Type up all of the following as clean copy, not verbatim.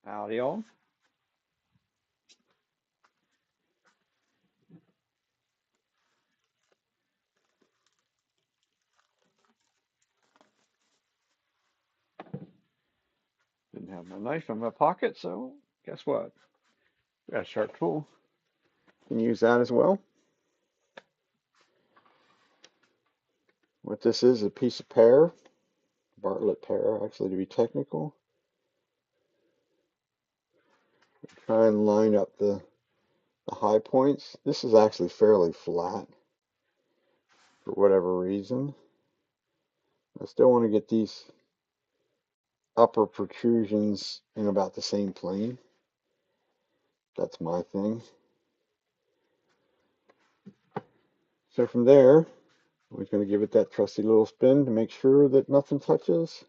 Howdy all. Didn't have my knife in my pocket, so guess what? Got a sharp tool. Can use that as well. What this is a piece of pear, Bartlett pear, actually to be technical. Try and line up the high points. This is actually fairly flat for whatever reason. I still want to get these upper protrusions in about the same plane. That's my thing. So from there, we're going to give it that trusty little spin to make sure that nothing touches.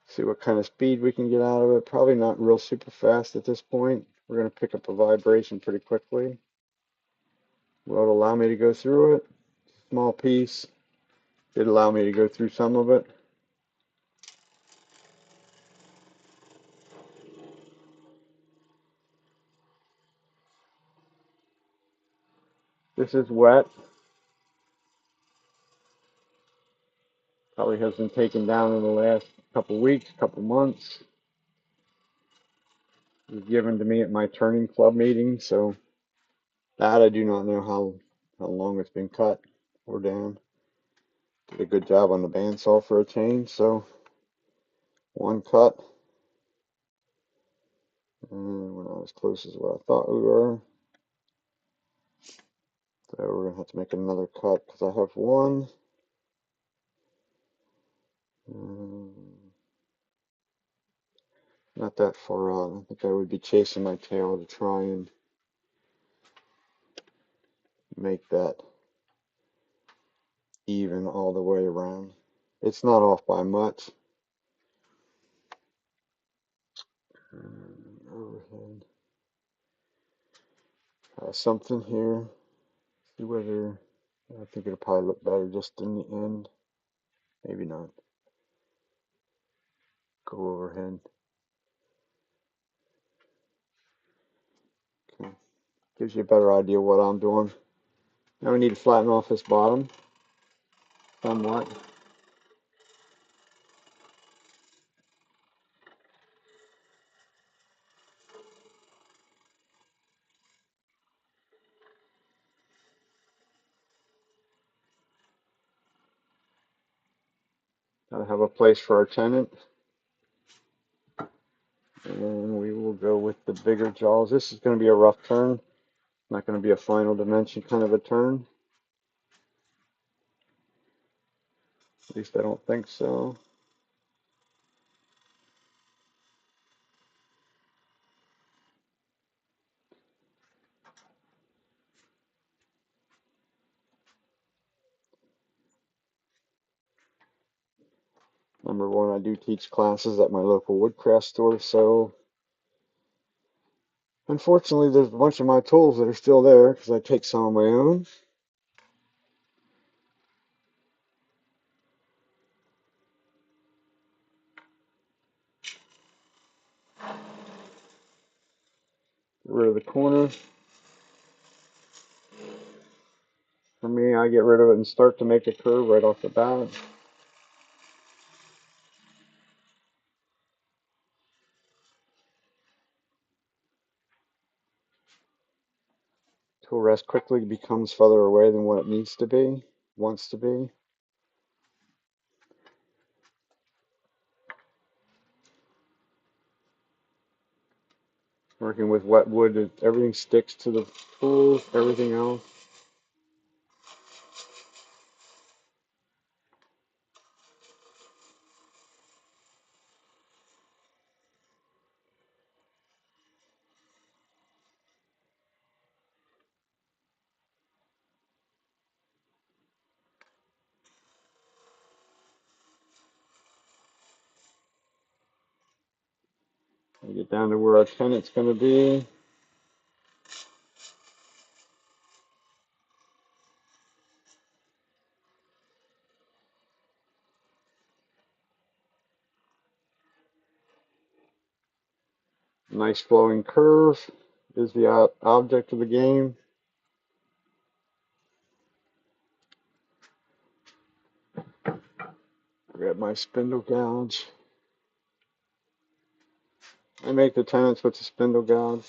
See what kind of speed we can get out of it. Probably not real super fast at this point. We're going to pick up a vibration pretty quickly. Will it allow me to go through it? Small piece. Did allow me to go through some of it. This is wet. Probably has been taken down in the last couple weeks, couple months. It was given to me at my turning club meeting, so that I do not know how long it's been cut or down. Did a good job on the bandsaw for a change, so one cut. And we're not as close as what I thought we were. So we're going to have to make another cut because I have one. Um, Not that far out. I think I would be chasing my tail to try and make that even all the way around. It's not off by much. Overhead. Try something here. See whether I think it'll probably look better just in the end. Maybe not. Go overhead. Okay. Gives you a better idea what I'm doing. Now we need to flatten off this bottom somewhat. Gotta have a place for our tenant. And we will go with the bigger jaws. This is going to be a rough turn. Not going to be a final dimension kind of a turn. At least I don't think so. Number one, I do teach classes at my local woodcraft store, so unfortunately there's a bunch of my tools that are still there because I take some of my own. Get rid of the corner. For me, I get rid of it and start to make a curve right off the bat. Tool rest quickly becomes further away than what it needs to be, wants to be. Working with wet wood, everything sticks to the tools, everything else. We get down to where our tenant's going to be. Nice flowing curve is the object of the game. Grab my spindle gouge. I make the tenons with the spindle gouge.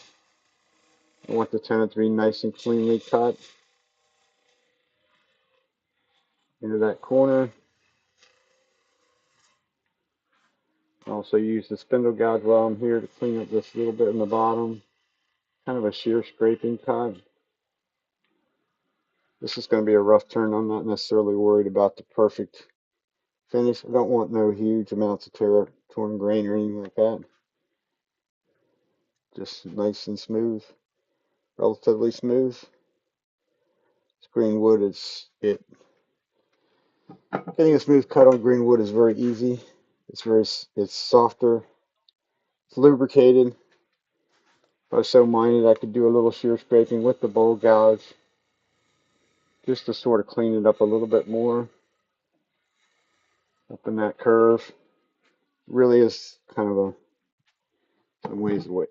I want the tenon to be nice and cleanly cut into that corner. I also use the spindle gouge while I'm here to clean up this little bit in the bottom. Kind of a shear scraping cut. This is going to be a rough turn. I'm not necessarily worried about the perfect finish. I don't want no huge amounts of torn grain or anything like that. Just nice and smooth, relatively smooth. This green wood getting a smooth cut on green wood is very easy. It's softer, it's lubricated. If I was so minded, I could do a little shear scraping with the bowl gouge just to sort of clean it up a little bit more up in that curve. Really is kind of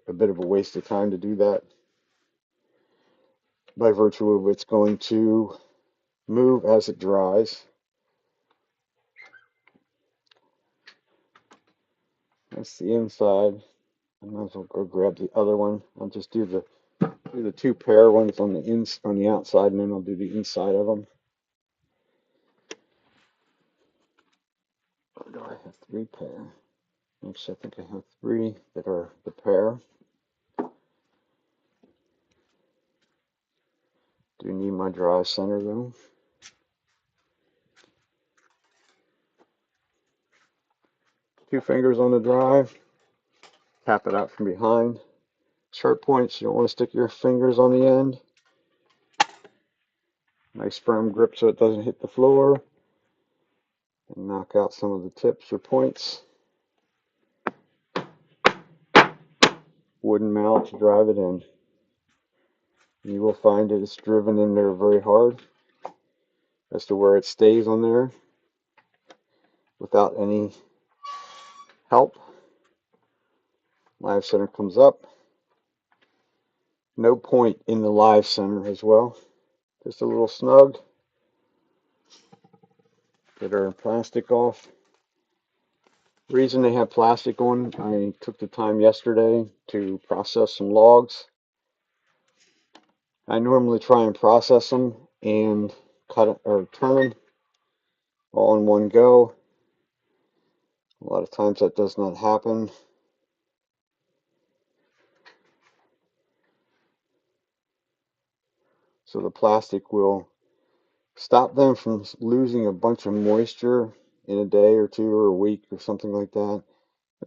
a bit of a waste of time to do that by virtue of it's going to move as it dries. That's the inside. I might as well go grab the other one. I'll just do the two pair ones on the outside, and then I'll do the inside of them. Or do I have three pair? Actually, I think I have three that are the pair. Do need my dry center though. Two fingers on the drive. Tap it out from behind. Sharp points, you don't want to stick your fingers on the end. Nice firm grip so it doesn't hit the floor. And knock out some of the tips or points. Wooden mallet to drive it in. You will find it's driven in there very hard as to where it stays on there without any help. Live center comes up. No point in the live center as well. Just a little snug. Get our plastic off. The reason they have plastic on, I took the time yesterday to process some logs. I normally try and process them and cut or turn them all in one go. A lot of times that does not happen. So the plastic will stop them from losing a bunch of moisture in a day or two or a week or something like that.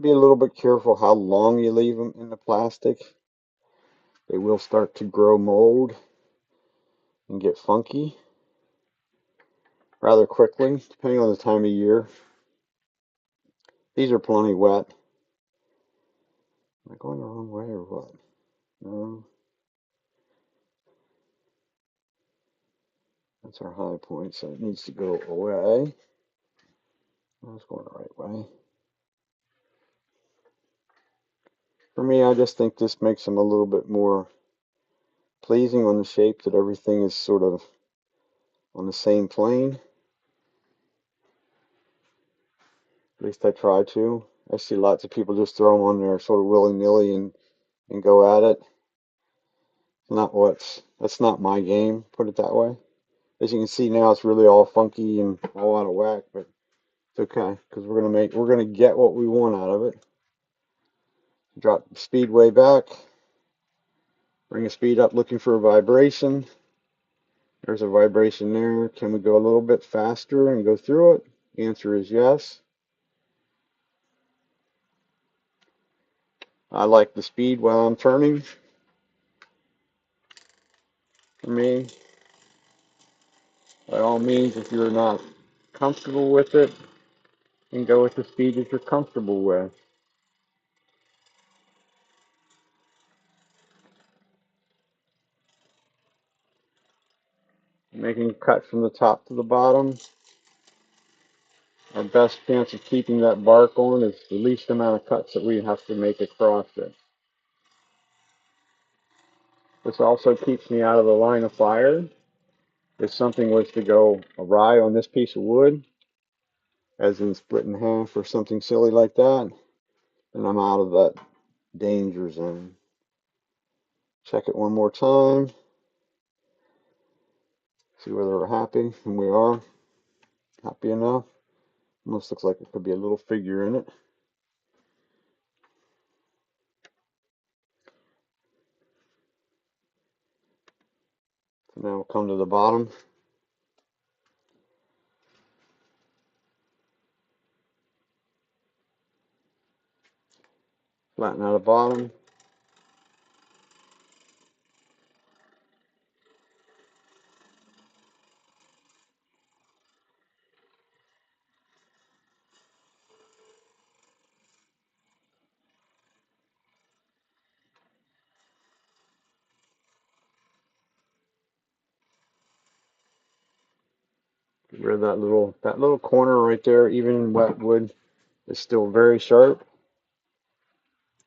Be a little bit careful how long you leave them in the plastic. They will start to grow mold and get funky rather quickly, depending on the time of year. These are plenty wet. Am I going the wrong way or what? No. That's our high point, so it needs to go away. I was going the right way. For me, I just think this makes them a little bit more pleasing on the shape, that everything is sort of on the same plane. At least I try to. I see lots of people just throw them on there sort of willy-nilly and go at it. That's not my game, put it that way. As you can see now, it's really all funky and all out of whack, but it's okay because we're gonna get what we want out of it. Drop the speed way back, bring the speed up, looking for a vibration. There's a vibration there. Can we go a little bit faster and go through it? The answer is yes. I like the speed while I'm turning. For me, by all means, if you're not comfortable with it, then go with the speed that you're comfortable with. Making a cut from the top to the bottom. Our best chance of keeping that bark on is the least amount of cuts that we have to make across it. This also keeps me out of the line of fire. If something was to go awry on this piece of wood, as in split in half or something silly like that, then I'm out of that danger zone. Check it one more time. See whether we're happy, and we are happy enough. Almost looks like it could be a little figure in it. So now we'll come to the bottom. Flatten out the bottom. Get rid of that little corner right there. Even in wet wood, is still very sharp.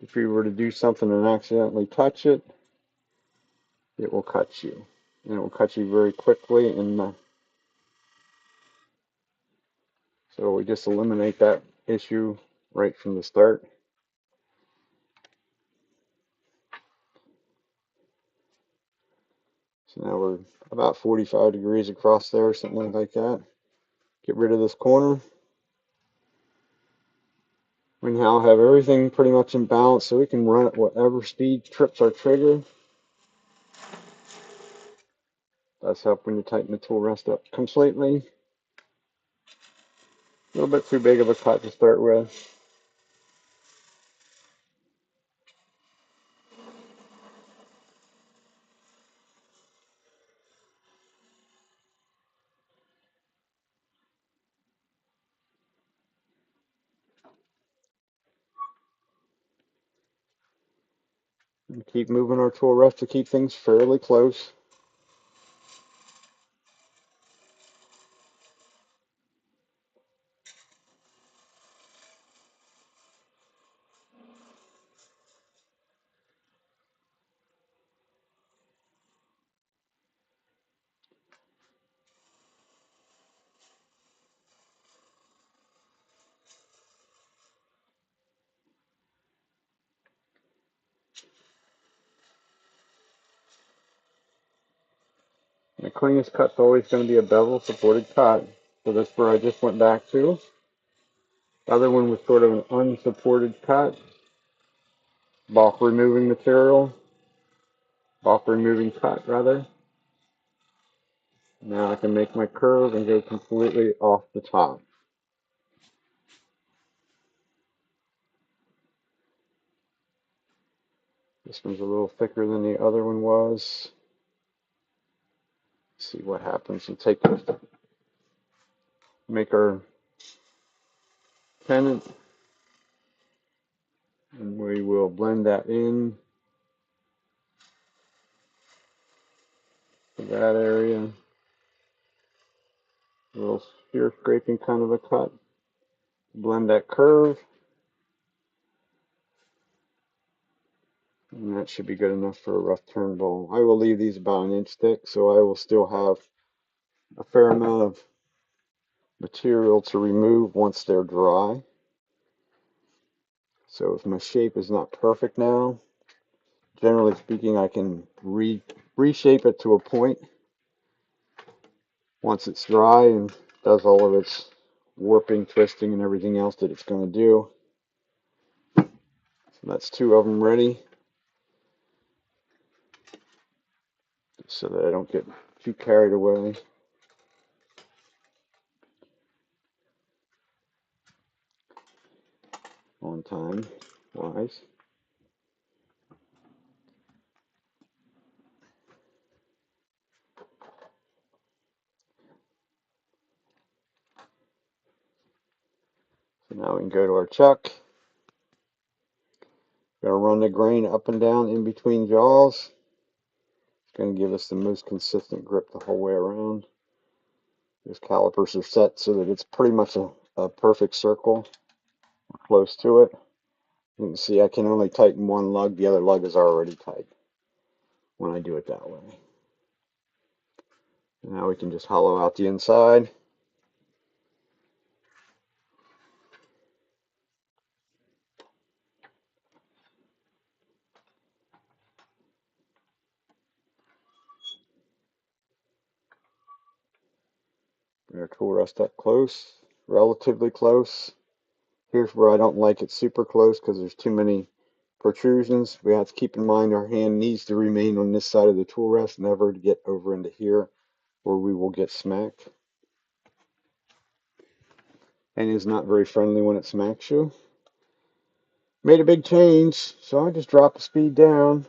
If you were to do something and accidentally touch it, it will cut you. And it will cut you very quickly. And so we just eliminate that issue right from the start. So now we're about 45 degrees across there, something like that. Get rid of this corner. We now have everything pretty much in balance, so we can run at whatever speed trips our trigger. Does help when you tighten the tool rest up completely. A little bit too big of a cut to start with. And keep moving our tool rest to keep things fairly close. The cleanest cut's always going to be a bevel supported cut. So that's where I just went back to. The other one was sort of an unsupported cut. Bulk removing material. Bulk removing cut, rather. Now I can make my curve and go completely off the top. This one's a little thicker than the other one was. Let's see what happens. And make our pennant, and we will blend that in to that area. A little spear scraping kind of a cut. Blend that curve. And that should be good enough for a rough turn bowl. I will leave these about an inch thick, so I will still have a fair amount of material to remove once they're dry. So if my shape is not perfect now, generally speaking, I can reshape it to a point once it's dry and does all of its warping, twisting, and everything else that it's going to do. So that's two of them ready, so that I don't get too carried away. On time wise. So now we can go to our chuck. Going to run the grain up and down in between jaws. It's going to give us the most consistent grip the whole way around. These calipers are set so that it's pretty much a perfect circle, or close to it. You can see I can only tighten one lug. The other lug is already tight. when I do it that way. And now we can just hollow out the inside. Bring our tool rest up close, relatively close. Here's where I don't like it super close because there's too many protrusions. We have to keep in mind our hand needs to remain on this side of the tool rest, never to get over into here where we will get smacked. And it's not very friendly when it smacks you. Made a big change, so I just dropped the speed down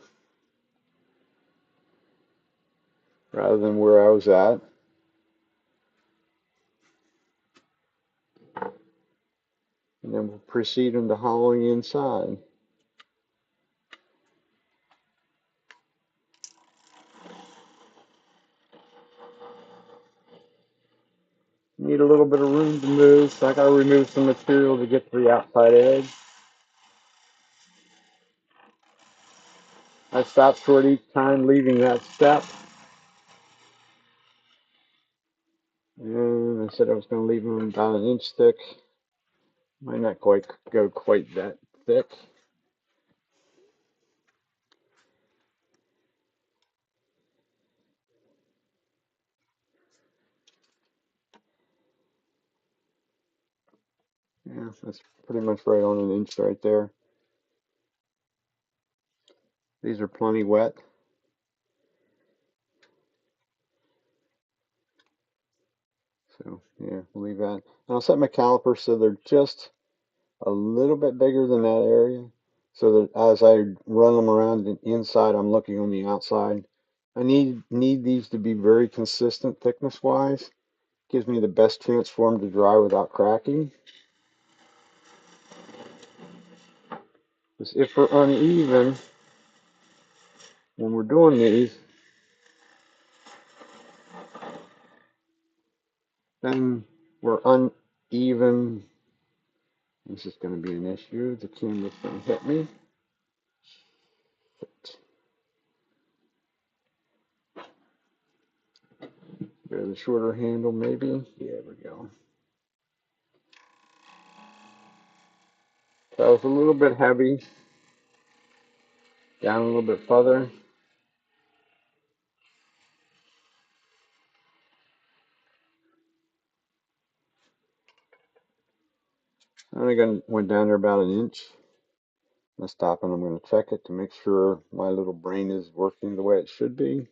rather than where I was at. And then we'll proceed into hollowing inside. Need a little bit of room to move, so I gotta remove some material to get to the outside edge. I stop short each time, leaving that step. And I said I was going to leave them about an inch thick. Might not quite go quite that thick. Yeah, that's pretty much right on an inch right there. These are plenty wet. So yeah, we'll leave that. And I'll set my calipers so they're just a little bit bigger than that area, so that as I run them around the inside, I'm looking on the outside. I need these to be very consistent thickness wise. Gives me the best chance for them to dry without cracking. Because if we're uneven when we're doing these, then we're uneven. This is going to be an issue. The camera's going to hit me. Go the shorter handle, maybe. There we go. That was a little bit heavy. Down a little bit further. I went down there about an inch. I'm going to stop and I'm going to check it to make sure my little brain is working the way it should be.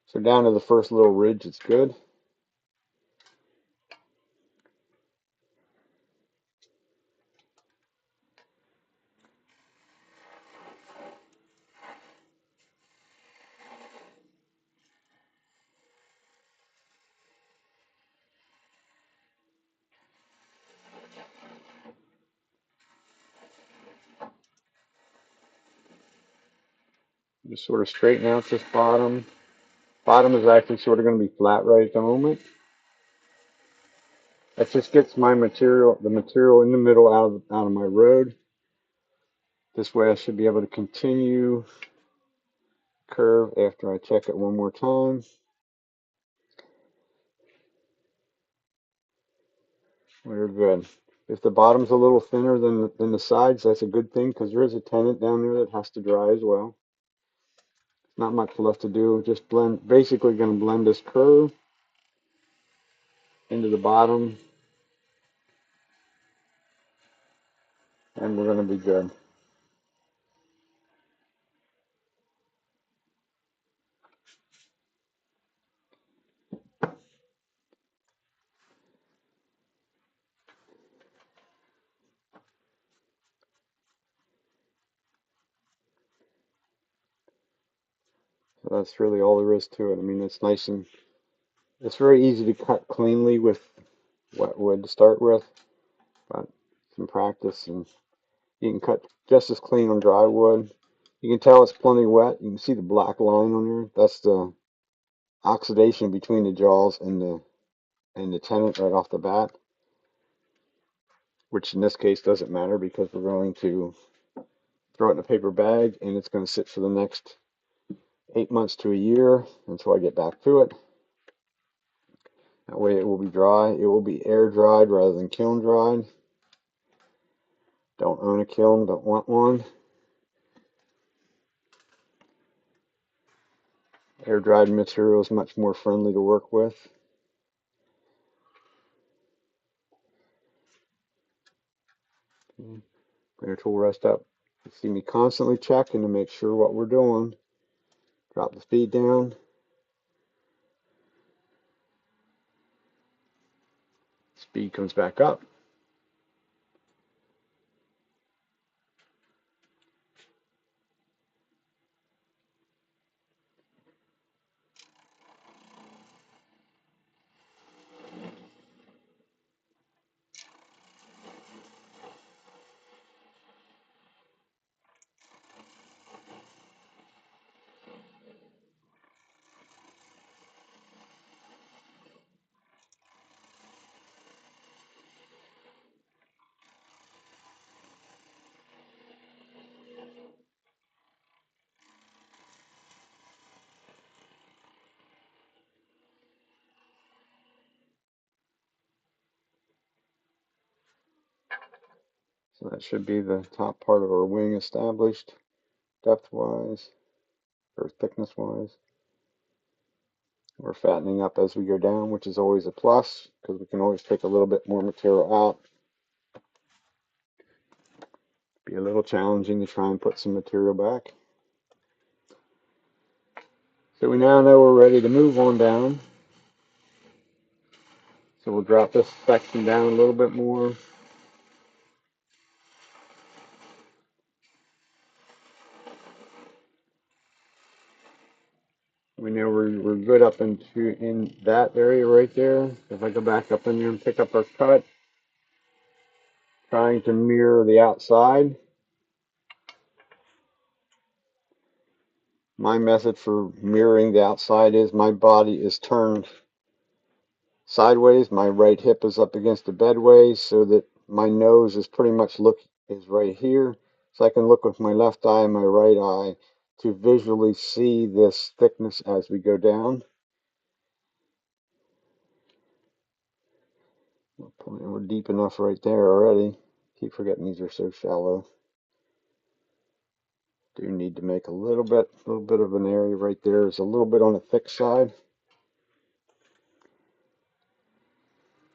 So down to the first little ridge, it's good. Just sort of straighten out this bottom. Bottom is actually sort of going to be flat right at the moment. That just gets my material, the material in the middle out of my road. This way I should be able to continue curve after I check it one more time. We're good. If the bottom's a little thinner than the sides, that's a good thing because there is a tenant down there that has to dry as well. Not much left to do. Just blend, basically going to blend this curve into the bottom, and we're going to be good. So that's really all there is to it. I mean, it's very easy to cut cleanly with wet wood to start with, but some practice and you can cut just as clean on dry wood. You can tell it's plenty wet. You can see the black line on there. That's the oxidation between the jaws and the tenant right off the bat, which in this case doesn't matter because we're going to throw it in a paper bag and it's going to sit for the next 8 months to a year until I get back to it. That way it will be dry. It will be air dried rather than kiln dried. Don't own a kiln, don't want one. Air dried material is much more friendly to work with. Bring our tool rest up. You see me constantly checking to make sure what we're doing. Drop the speed down. Speed comes back up. So that should be the top part of our wing established, depth-wise, or thickness-wise. We're fattening up as we go down, which is always a plus, because we can always take a little bit more material out. Be a little challenging to try and put some material back. So we now know we're ready to move on down. So we'll drop this section down a little bit more. We know we're good up into in that area right there. If I go back up in there and pick up our cut, trying to mirror the outside. My method for mirroring the outside is my body is turned sideways. My right hip is up against the bedway so that my nose is pretty much is right here. So I can look with my left eye and my right eye to visually see this thickness as we go down. We're deep enough right there already. Keep forgetting these are so shallow. Do need to make a little bit of an area right there. It's a little bit on the thick side.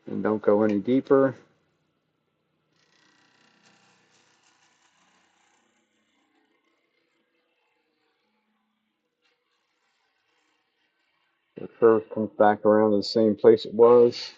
And don't go any deeper. The curve comes back around to the same place it was.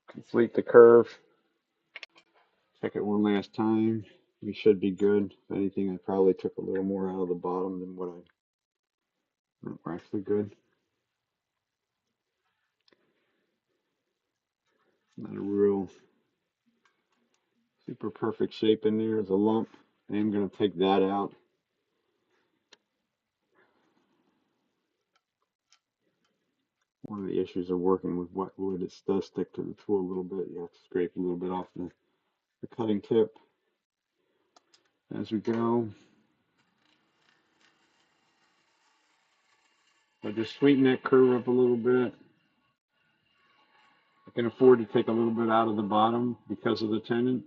Complete the curve. Check it one last time. We should be good. If anything, I probably took a little more out of the bottom than what we're actually good. Not a real super perfect shape in there. There's a lump. I am going to take that out. One of the issues of working with wet wood, it does stick to the tool a little bit. You have to scrape a little bit off the cutting tip as we go. I just sweeten that curve up a little bit. I can afford to take a little bit out of the bottom because of the tenon.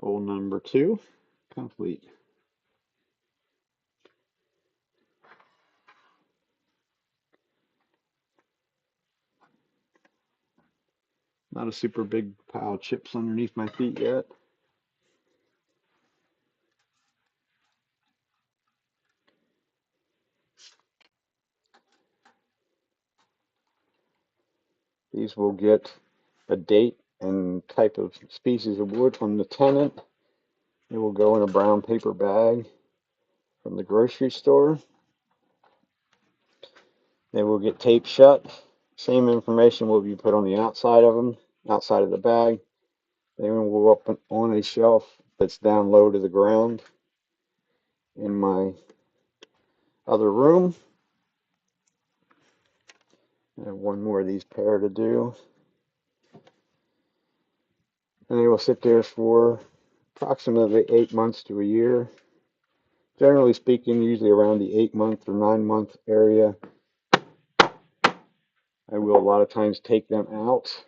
Bowl number 2, complete. Not a super big pile of chips underneath my feet yet. These will get a date and type of species of wood from the tenant. It will go in a brown paper bag. from the grocery store. They will get taped shut. Same information will be put on the outside of them, outside of the bag. They will go up on a shelf that's down low to the ground in my other room. I have one more of these pair to do. And they will sit there for approximately 8 months to a year. Generally speaking, usually around the 8-month or 9-month area. I will a lot of times take them out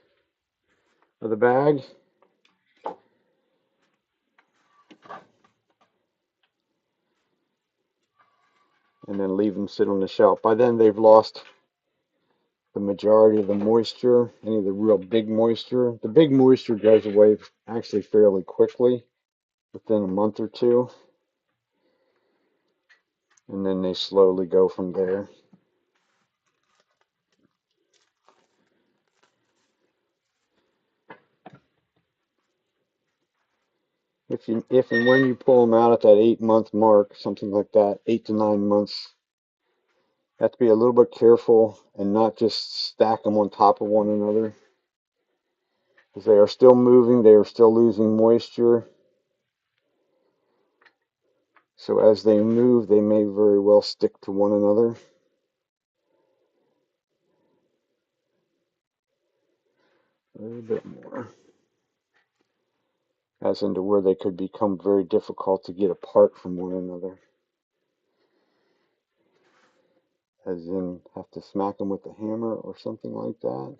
of the bag and then leave them sit on the shelf. By then they've lost the majority of the moisture, any of the real big moisture. The big moisture goes away actually fairly quickly, within a month or two, and then they slowly go from there. If and when you pull them out at that 8-month mark, something like that, 8 to 9 months, you have to be a little bit careful and not just stack them on top of one another, because they are still moving, they are still losing moisture. So as they move, they may very well stick to one another. A little bit more, as into where they could become very difficult to get apart from one another. As in, have to smack them with a hammer or something like that.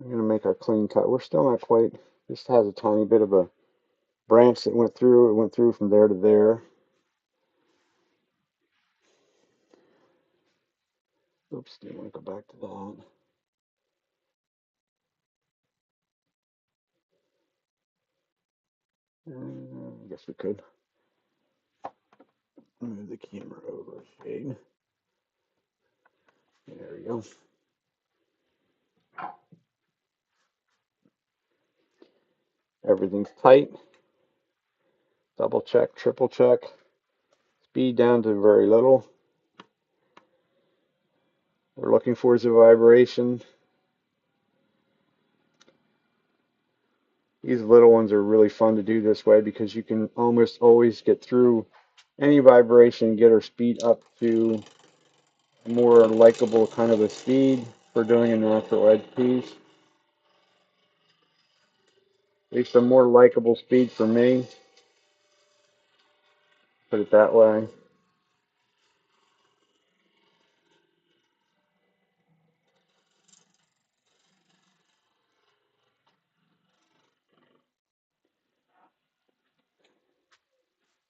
I'm going to make our clean cut. We're still not quite, just has a tiny bit of a branch that went through. It went through from there to there. Oops, didn't want to go back to that. I guess we could move the camera over a shade. There we go. Everything's tight. Double check, triple check. Speed down to very little. What we're looking for is a vibration. These little ones are really fun to do this way because you can almost always get through any vibration, get our speed up to a more likable kind of a speed for doing a natural edge piece. At least a more likable speed for me. Put it that way.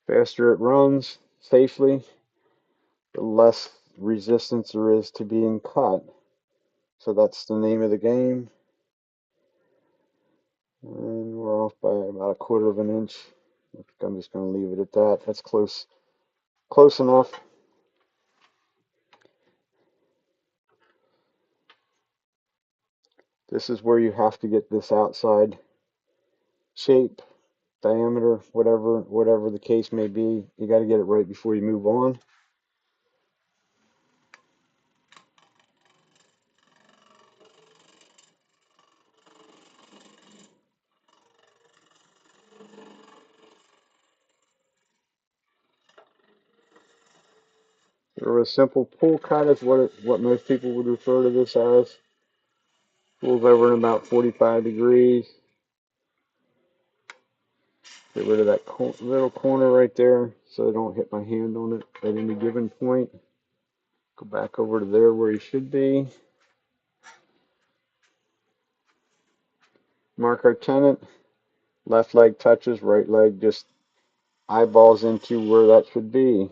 Faster it runs safely, the less resistance there is to being cut. So that's the name of the game. And we're off by about a quarter of an inch. I think I'm just going to leave it at that. That's close enough. This is where you have to get this outside shape, diameter, whatever the case may be. You got to get it right before you move on. Or a simple pull cut is what most people would refer to this as. Pulls over in about 45 degrees. Get rid of that little corner right there so I don't hit my hand on it at any given point. Go back over to there where you should be. Mark our tenon. Left leg touches, right leg just eyeballs into where that should be.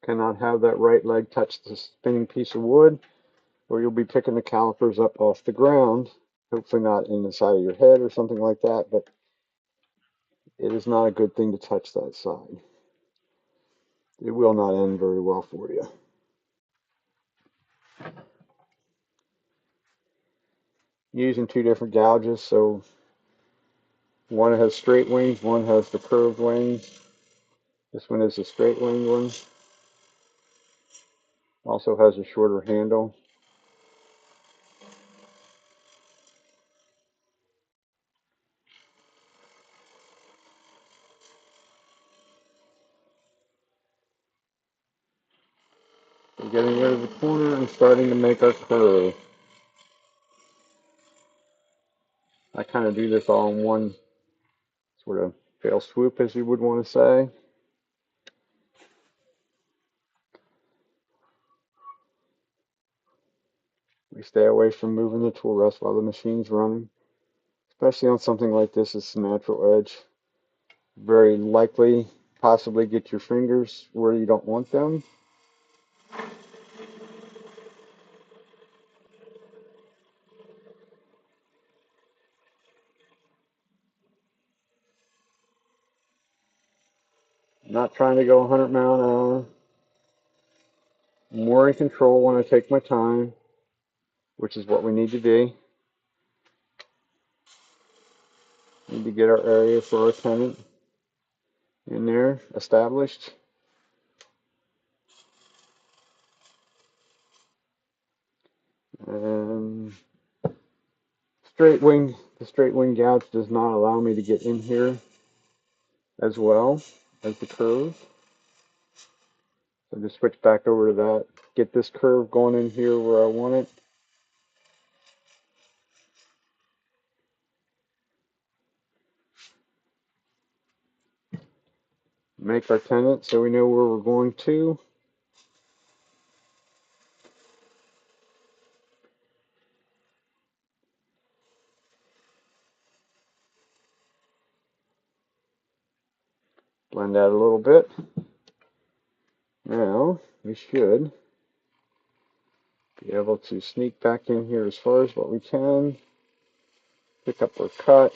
Cannot have that right leg touch the spinning piece of wood, or you'll be picking the calipers up off the ground. Hopefully not in the side of your head or something like that, but it is not a good thing to touch that side. It will not end very well for you. Using two different gouges, so One has straight wings, one has the curved wings. This one is the straight winged one. Also has a shorter handle. We're getting rid of the corner and starting to make our curve. I kind of do this all in one sort of tail swoop, as you would want to say. We stay away from moving the tool rest while the machine's running, especially on something like this. It's a natural edge. Very likely, possibly get your fingers where you don't want them. I'm not trying to go 100 mile an hour. I'm more in control when I take my time, which is what we need to be. Need to get our area for our tenant in there established. And the straight wing gouge does not allow me to get in here as well as the curve. So just switch back over to that. Get this curve going in here where I want it. Make our tenon so we know where we're going to. Blend out a little bit. Now we should be able to sneak back in here as far as what we can. Pick up our cut.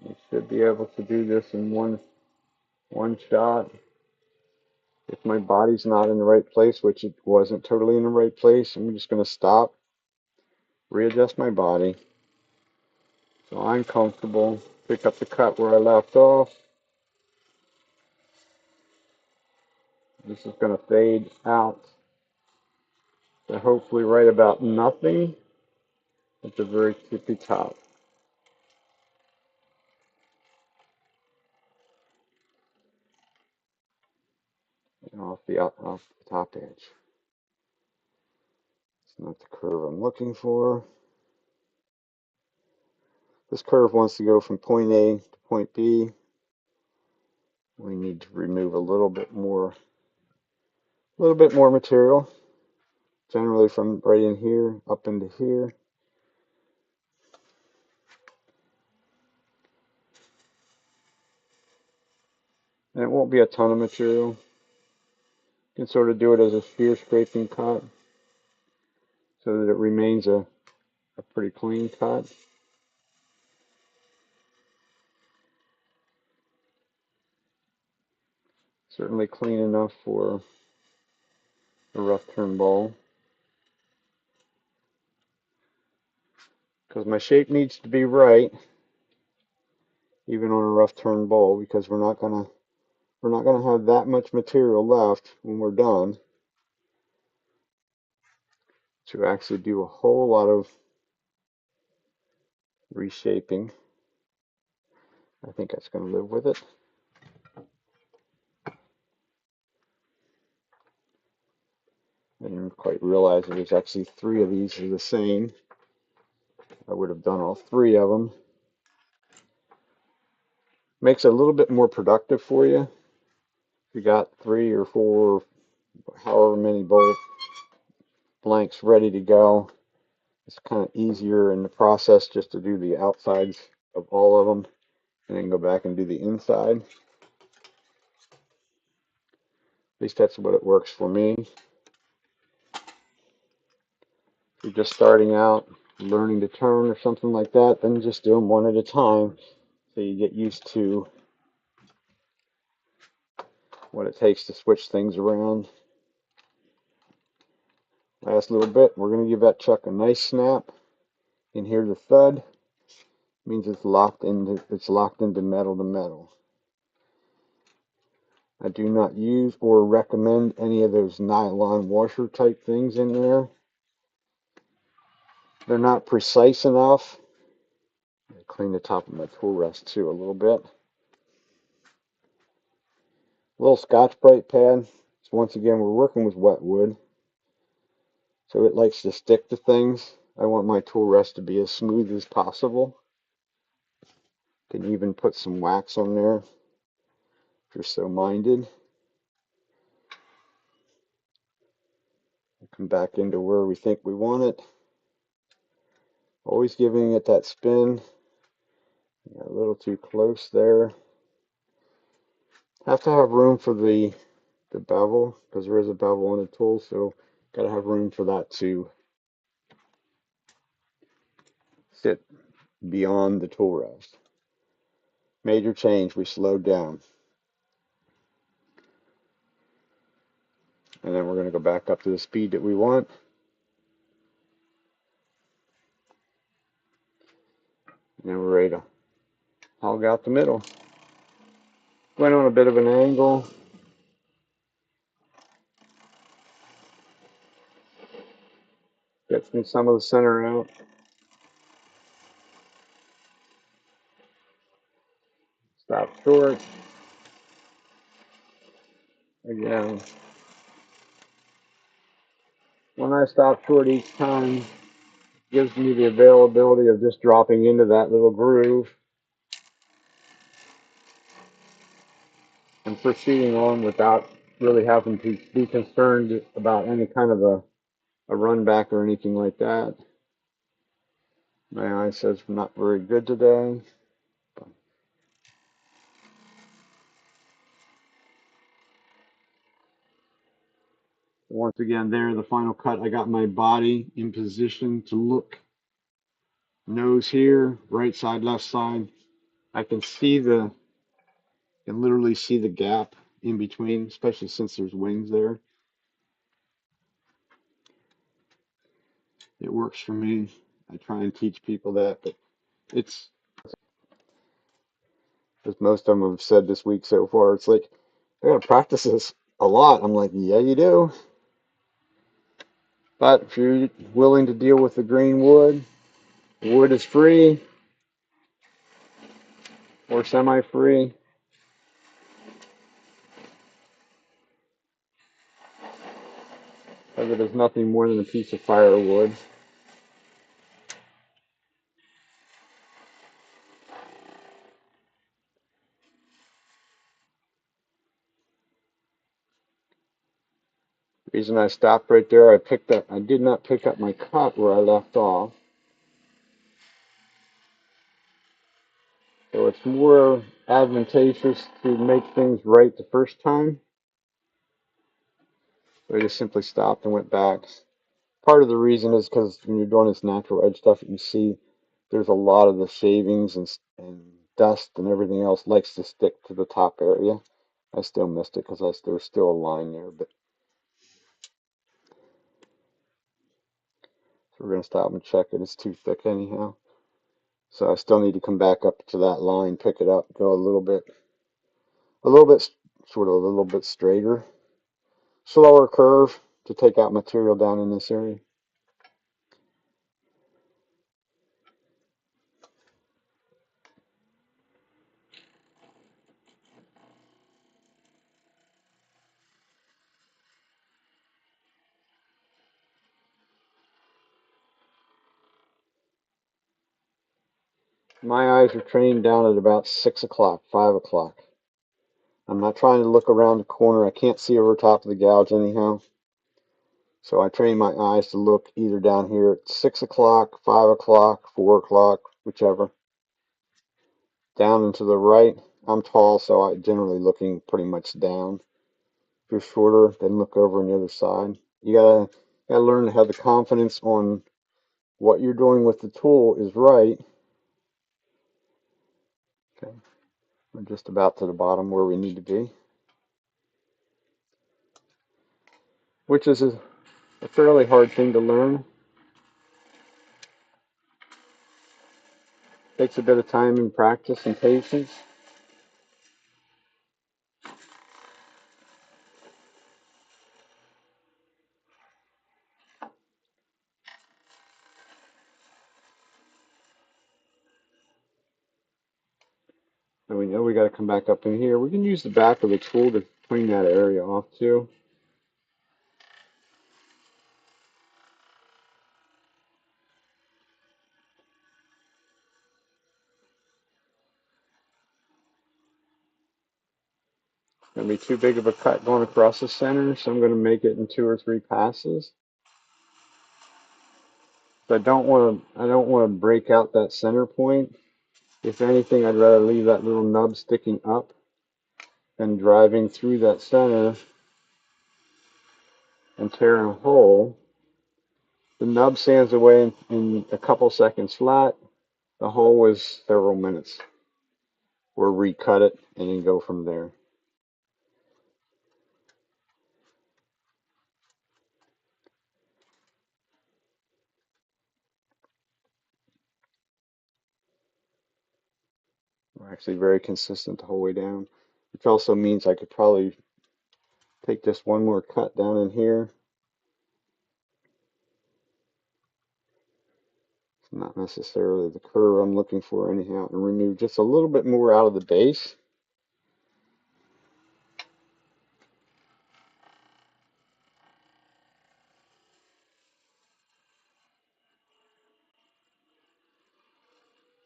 We should be able to do this in one shot. If my body's not in the right place, which it wasn't totally in the right place, I'm just going to stop, readjust my body so I'm comfortable. Pick up the cut where I left off. This is going to fade out to hopefully right about nothing at the very tippy top. And off the top edge. It's not the curve I'm looking for. This curve wants to go from point A to point B. We need to remove a little bit more material. Generally from right in here up into here. And it won't be a ton of material. You can sort of do it as a spear scraping cut so that it remains a pretty clean cut. Certainly clean enough for a rough turn bowl. Because my shape needs to be right, even on a rough turn bowl, because we're not gonna have that much material left when we're done to actually do a whole lot of reshaping. I think that's going to live with it. I didn't quite realize that there's actually 3 of these are the same. I would have done all 3 of them. Makes it a little bit more productive for you. If you got 3 or 4, however many bolt blanks ready to go, it's kind of easier in the process just to do the outsides of all of them and then go back and do the inside. At least that's what it works for me. If you're just starting out, learning to turn or something like that, then just do them one at a time so you get used to what it takes to switch things around. Last little bit, we're going to give that chuck a nice snap. And hear the thud, means it's locked into metal to metal. I do not use or recommend any of those nylon washer type things in there. They're not precise enough. I clean the top of my tool rest too a little bit. Little Scotch-Brite pad. So once again, we're working with wet wood, so it likes to stick to things. I want my tool rest to be as smooth as possible. Can even put some wax on there if you're so minded. Come back into where we think we want it. Always giving it that spin. Got a little too close there. Have to have room for the bevel, because there is a bevel on the tool, so got to have room for that to sit beyond the tool rest. Major change, we slowed down. And then we're going to go back up to the speed that we want. And we're ready to hog out the middle. Went on a bit of an angle. Gets me some of the center out. Stop short. Again. When I stop short each time, it gives me the availability of just dropping into that little groove and proceeding on without really having to be concerned about any kind of a run back or anything like that. My eye says not very good today. Once again, there, the final cut, I got my body in position to look. Nose here, right side, left side. I can literally see the gap in between, especially since there's wings there. It works for me. I try and teach people that, but it's, as most of them have said this week so far, it's like, I gotta practice this a lot. I'm like, yeah, you do. But if you're willing to deal with the green wood, wood is free or semi-free. Because it is nothing more than a piece of firewood. The reason I stopped right there, I did not pick up my cut where I left off. So it's more advantageous to make things right the first time. So I just simply stopped and went back. Part of the reason is because when you're doing this natural edge stuff, you see there's a lot of the shavings and dust and everything else likes to stick to the top area. I still missed it because there's still a line there, but so we're going to stop and check it. It's too thick anyhow. So I still need to come back up to that line, pick it up, go a little bit, sort of a little bit straighter, slower curve to take out material down in this area. My eyes are trained down at about 6 o'clock, 5 o'clock. I'm not trying to look around the corner. I can't see over top of the gouge anyhow. So I train my eyes to look either down here at 6 o'clock, 5 o'clock, 4 o'clock, whichever. Down and to the right. I'm tall, so I'm generally looking pretty much down. If you're shorter, then look over on the other side. You gotta learn to have the confidence on what you're doing with the tool is right. Okay, we're just about to the bottom where we need to be. which is a fairly hard thing to learn. Takes a bit of time and practice and patience. And we know we got to come back up in here. We can use the back of the tool to clean that area off too. Gonna be too big of a cut going across the center, so I'm gonna make it in 2 or 3 passes. But I don't want to break out that center point. If anything, I'd rather leave that little nub sticking up than driving through that center and tearing a hole. The nub sands away in a couple seconds flat. The hole is several minutes. We'll recut it and then go from there. We're actually very consistent the whole way down, which also means I could probably take this one more cut down in here. It's not necessarily the curve I'm looking for anyhow, and remove just a little bit more out of the base.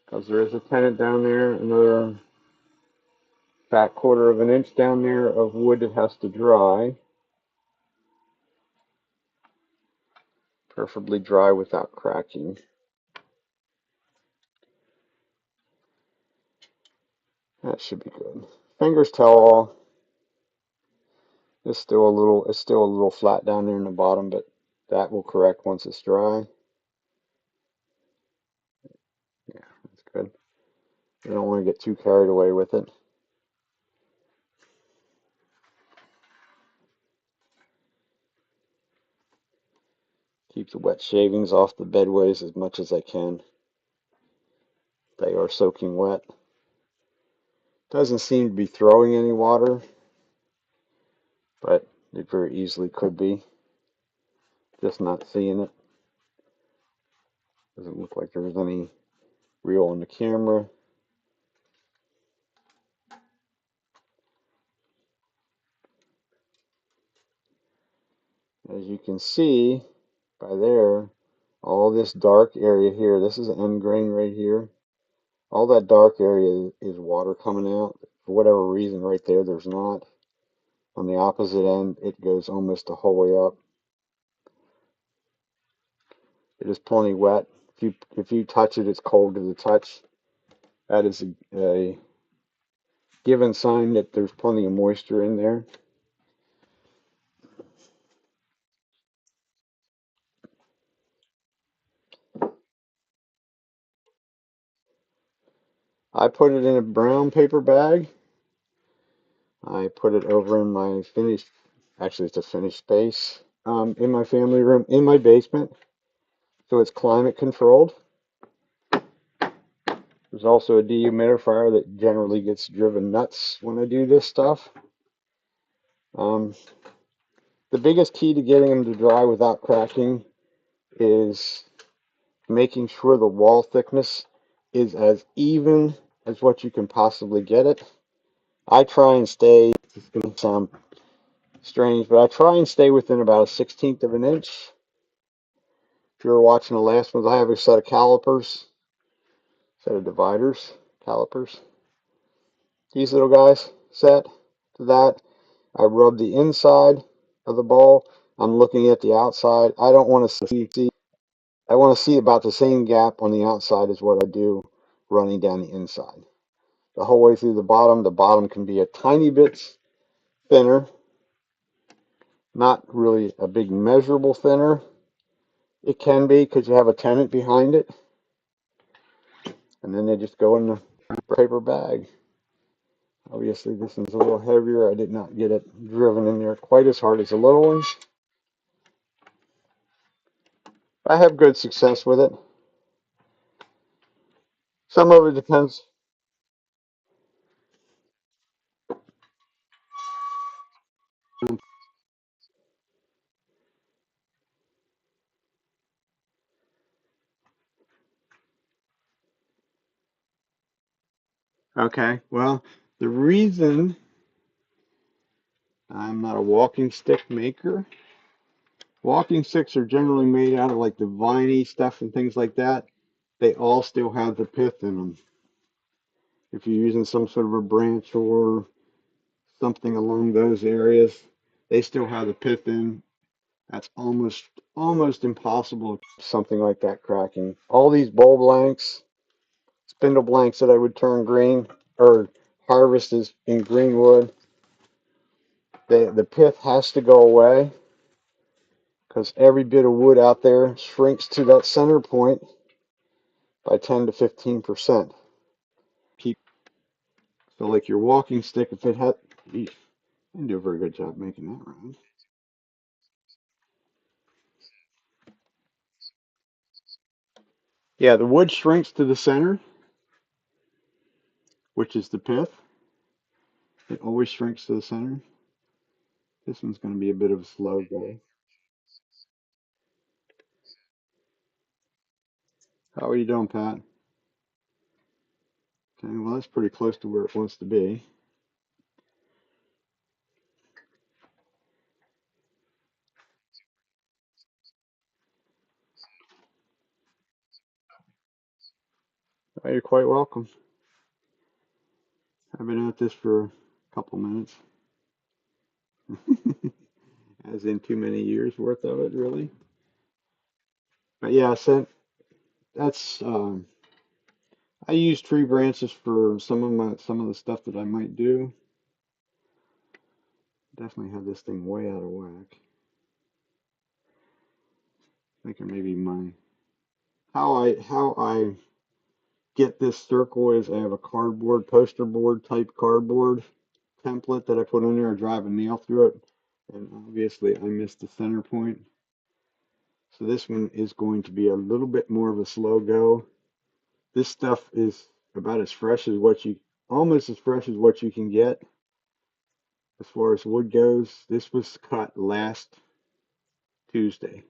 Because there is a tenon down there, another fat 1/4 of an inch down there of wood that has to dry. Preferably dry without cracking. That should be good. Fingers tell all. It's still a little flat down there in the bottom, but that will correct once it's dry. Yeah, that's good. I don't want to get too carried away with it. Keep the wet shavings off the bedways as much as I can. They are soaking wet. Doesn't seem to be throwing any water, but it very easily could be. Just not seeing it. Doesn't look like there's any reel on the camera. As you can see by there, all this dark area here, this is an end grain right here. All that dark area is water coming out. For whatever reason right there, there's not. On the opposite end, it goes almost the whole way up. It is plenty wet. If you touch it, it's cold to the touch. That is a given sign that there's plenty of moisture in there. I put it in a brown paper bag. I put it over in my finished, actually it's a finished space, in my family room, in my basement. So it's climate controlled. There's also a dehumidifier that generally gets driven nuts when I do this stuff. The biggest key to getting them to dry without cracking is making sure the wall thickness is as even as what you can possibly get it. I try and stay, it's going to sound strange, but I try and stay within about a 1/16 of an inch. If you were watching the last ones, I have a set of calipers, set of dividers, calipers. These little guys set to that. I rub the inside of the ball. I'm looking at the outside. I don't want to see, I want to see about the same gap on the outside as what I do running down the inside. The whole way through the bottom can be a tiny bit thinner. Not really a big measurable thinner. It can be because you have a tenant behind it. And then they just go in the paper bag. Obviously this one's a little heavier. I did not get it driven in there quite as hard as the little ones. I have good success with it. Some of it depends. Okay, well, the reason I'm not a walking stick maker, walking sticks are generally made out of like the viney stuff and things like that. They all still have the pith in them. If you're using some sort of a branch or something along those areas, they still have the pith in. That's almost impossible. Something like that cracking. All these bowl blanks, spindle blanks that I would turn green or harvest is in green wood. The pith has to go away because every bit of wood out there shrinks to that center point by 10 to 15%. So like your walking stick, if it had, geez, I didn't do a very good job making that round. Yeah, the wood shrinks to the center, which is the pith. It always shrinks to the center. This one's going to be a bit of a slow go. How are you doing, Pat? Okay, well, that's pretty close to where it wants to be. Oh, you're quite welcome. I've been at this for a couple minutes. As in too many years worth of it, really. But yeah, so that's I use tree branches for some of the stuff that I might do. Definitely have this thing way out of whack. Thinking maybe my how I get this circle is I have a cardboard poster board type cardboard template that I put in there. I drive a nail through it, and obviously I missed the center point. So this one is going to be a little bit more of a slow go. This stuff is about as fresh as what you, almost as fresh as what you can get as far as wood goes. This was cut last Tuesday.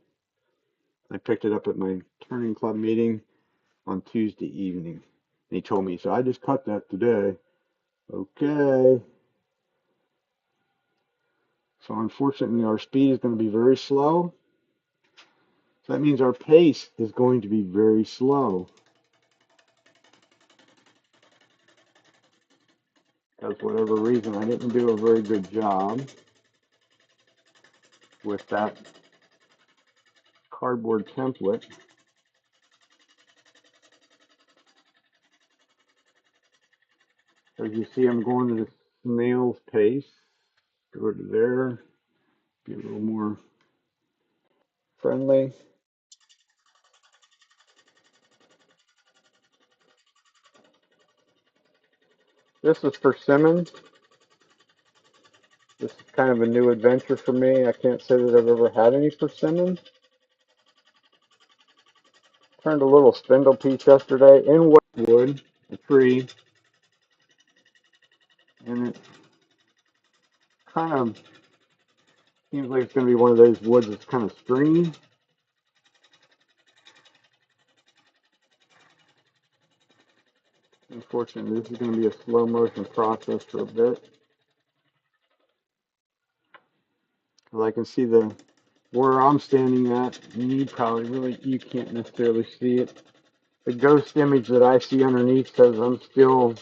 I picked it up at my turning club meeting on Tuesday evening. And he told me, so I just cut that today. Okay. So unfortunately, our speed is going to be very slow. So that means our pace is going to be very slow. Because whatever reason, I didn't do a very good job with that cardboard template. As you see, I'm going to the snail's pace. Go to there, be a little more friendly. This is persimmon. This is kind of a new adventure for me. I can't say that I've ever had any persimmon. Turned a little spindle piece yesterday in wood, a tree, and it kind of seems like it's going to be one of those woods that's kind of stringy. Unfortunately, this is going to be a slow motion process for a bit. Because I can see the where I'm standing at, and you can't necessarily see it. The ghost image that I see underneath says I'm still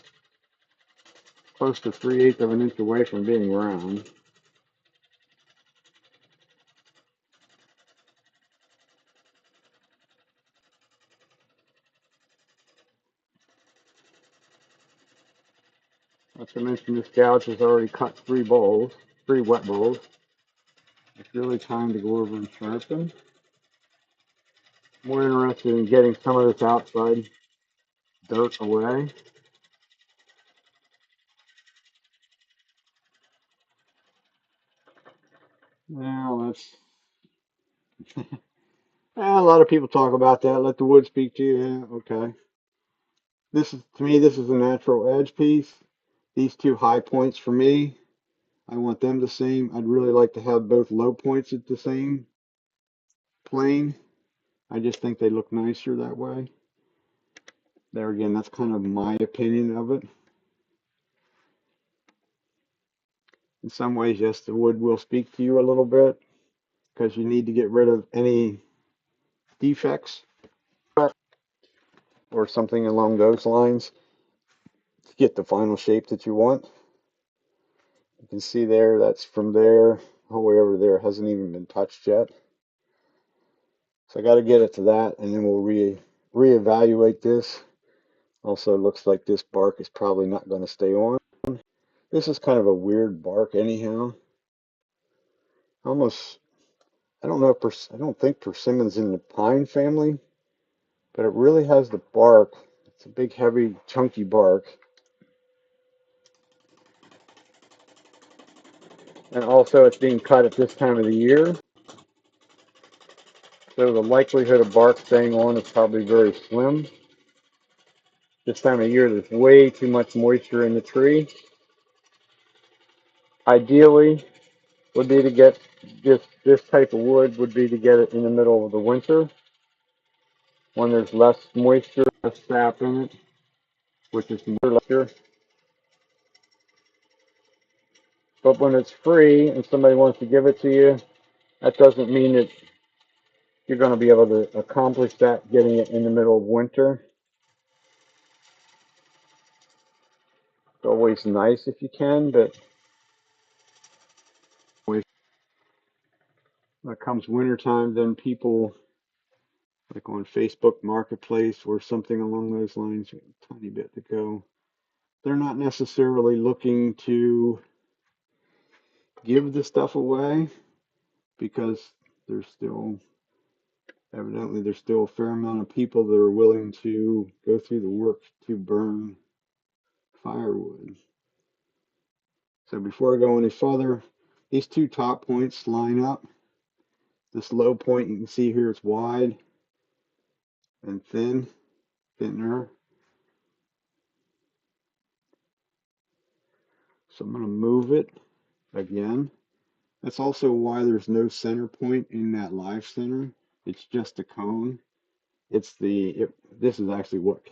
close to 3/8 of an inch away from being round. Not to mention this gouge has already cut 3 bowls, 3 wet bowls. It's really time to go over and sharpen. More interested in getting some of this outside dirt away. Now let's A lot of people talk about that. Let the wood speak to you. Yeah, okay. This is to me. This is a natural edge piece. These two high points for me, I want them the same. I'd really like to have both low points at the same plane. I just think they look nicer that way. There again, that's kind of my opinion of it. In some ways, yes, the wood will speak to you a little bit because you need to get rid of any defects or something along those lines to get the final shape that you want. You can see there, that's from there all the way over there. It hasn't even been touched yet. So I got to get it to that, and then we'll reevaluate this. Also, looks like this bark is probably not going to stay on. This is kind of a weird bark anyhow. Almost, I don't know if I don't think persimmon's in the pine family, but it really has the bark. It's a big, heavy, chunky bark. And also it's being cut at this time of the year. So the likelihood of bark staying on is probably very slim. This time of year, there's way too much moisture in the tree. Ideally, would be to get this type of wood would be to get it in the middle of the winter when there's less moisture, less sap in it, which is more moisture. But when it's free and somebody wants to give it to you, that doesn't mean that you're going to be able to accomplish that getting it in the middle of winter. It's always nice if you can, but when it comes wintertime, then people, like on Facebook Marketplace or something along those lines, a tiny bit to go, they're not necessarily looking to give the stuff away because there's still, evidently, there's still a fair amount of people that are willing to go through the work to burn firewood. So before I go any further, these two top points line up. This low point, you can see here, it's wide and thinner. So I'm going to move it again. That's also why there's no center point in that live center. It's just a cone. This is actually what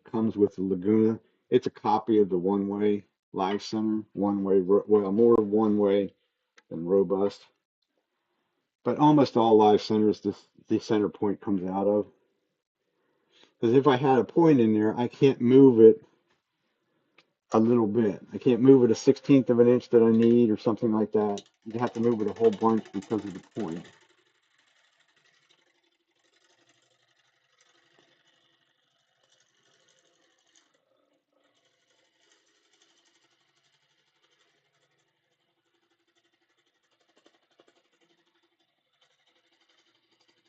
comes with the Laguna. It's a copy of the one-way live center, one-way, well, more one-way than robust. But almost all live centers, the center point comes out of. Because if I had a point in there, I can't move it a little bit. I can't move it a 16th of an inch that I need or something like that. You have to move it a whole bunch because of the point.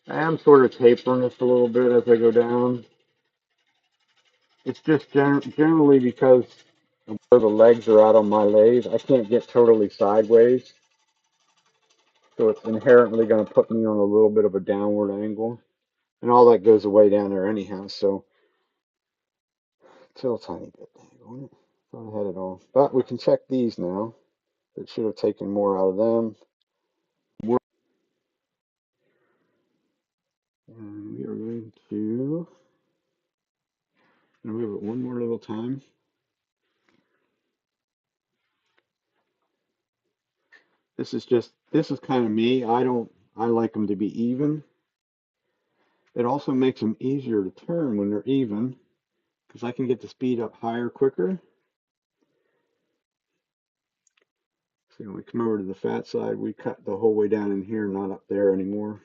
I am sort of tapering this a little bit as I go down. It's just generally because of where the legs are out on my lathe. I can't get totally sideways. So it's inherently going to put me on a little bit of a downward angle. And all that goes away down there anyhow. So still a tiny bit. Thought I had it all. But we can check these now. It should have taken more out of them. And we are going to move it one more little time. This is kind of me. I like them to be even. It also makes them easier to turn when they're even because I can get the speed up higher quicker. So when we come over to the fat side, we cut the whole way down in here, not up there anymore.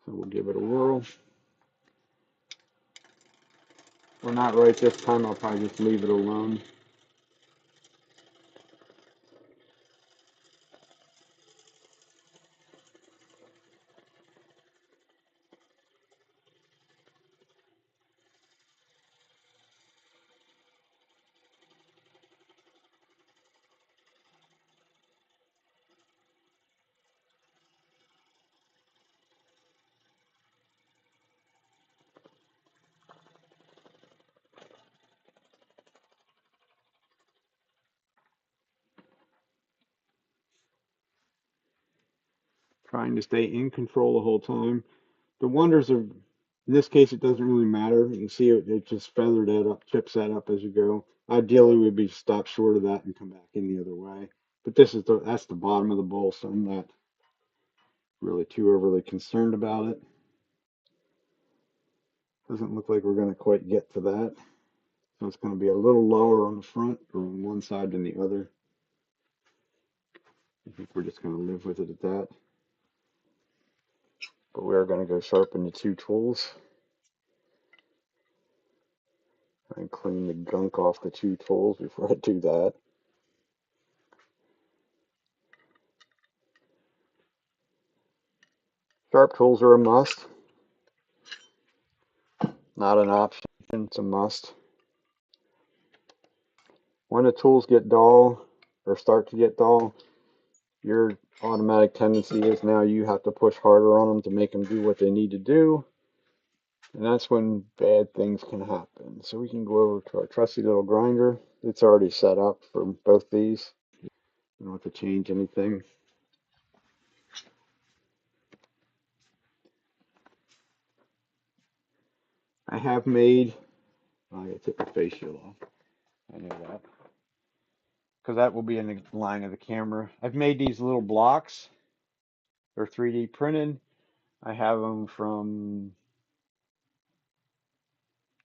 So we'll give it a whirl. We're not right this time. I'll probably just leave it alone. trying to stay in control the whole time. The wonders of, in this case, it doesn't really matter. You can see it just feathered that up, chips that up as you go. Ideally, we'd be stopped short of that and come back in the other way. But that's the bottom of the bowl, so I'm not really too overly concerned about it. Doesn't look like we're going to quite get to that. So it's going to be a little lower on the front or on one side than the other. I think we're just going to live with it at that. But we're going to go sharpen the two tools and clean the gunk off the two tools before I do that. Sharp tools are a must, not an option, it's a must. When the tools get dull or start to get dull, your automatic tendency is now you have to push harder on them to make them do what they need to do. And that's when bad things can happen. So we can go over to our trusty little grinder. It's already set up for both these. You don't have to change anything. I have made, I gotta take the face shield off. I know that. Because that will be in the line of the camera. I've made these little blocks. They're 3D printed. I have them from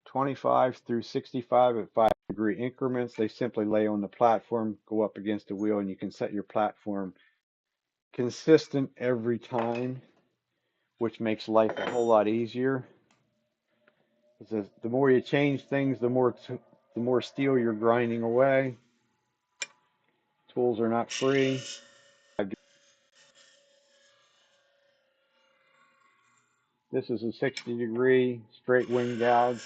25 through 65 at 5-degree increments. They simply lay on the platform, go up against the wheel, and you can set your platform consistent every time, which makes life a whole lot easier. The more you change things, the more steel you're grinding away. Tools are not free. This is a 60-degree straight wing gouge.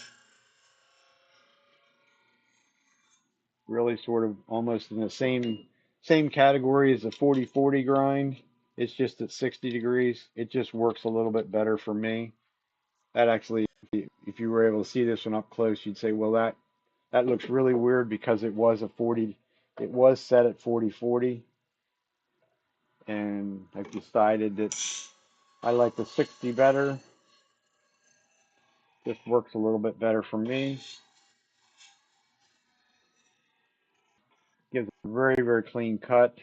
Really sort of almost in the same category as a 40-40 grind. It's just at 60 degrees. It just works a little bit better for me. That actually, if you were able to see this one up close, you'd say, well, that looks really weird because it was set at 40-40. And I've decided that I like the 60 better. This works a little bit better for me. Gives a very, very clean cut.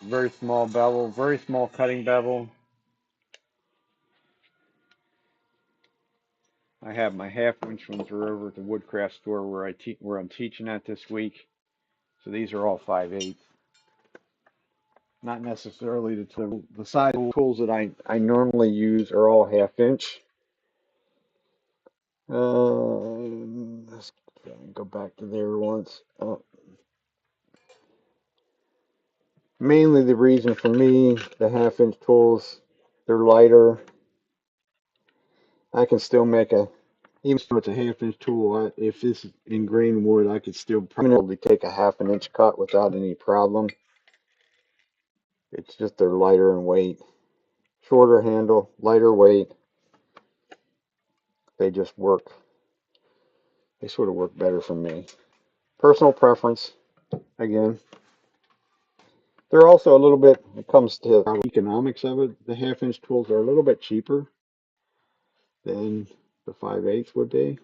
Very small bevel, very small cutting bevel. I have my half-inch ones are over at the Woodcraft store where I'm teaching at this week. So these are all 5/8. Not necessarily the size of tools that I normally use are all half-inch. Let's go back to there once. Mainly the reason for me, the half-inch tools, they're lighter. I can still make even though it's a half-inch tool, if this is in grain wood, I could still probably take a half an inch cut without any problem. It's just they're lighter in weight. Shorter handle, lighter weight. They just work. They sort of work better for me. Personal preference, again. They're also a little bit, when it comes to the economics of it, the half-inch tools are a little bit cheaper than the 5/8 would be.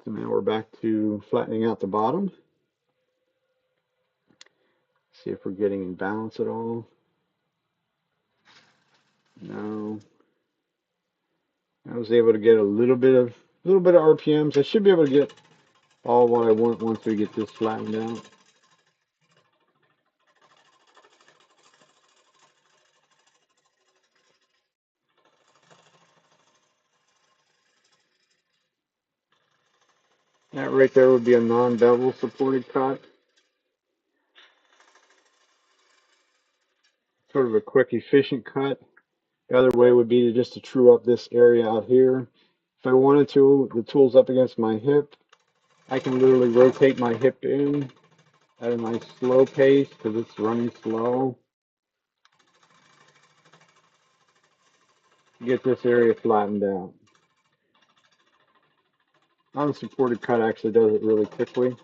So now we're back to flattening out the bottom. See if we're getting in balance at all. No. I was able to get a little bit of RPMs. I should be able to get all what I want once we get this flattened out. That right there would be a non-bevel supported cut. Sort of a quick, efficient cut. The other way would be just to true up this area out here. If I wanted to, the tool's up against my hip. I can literally rotate my hip in at a nice slow pace because it's running slow. Get this area flattened out. Unsupported cut actually does it really quickly.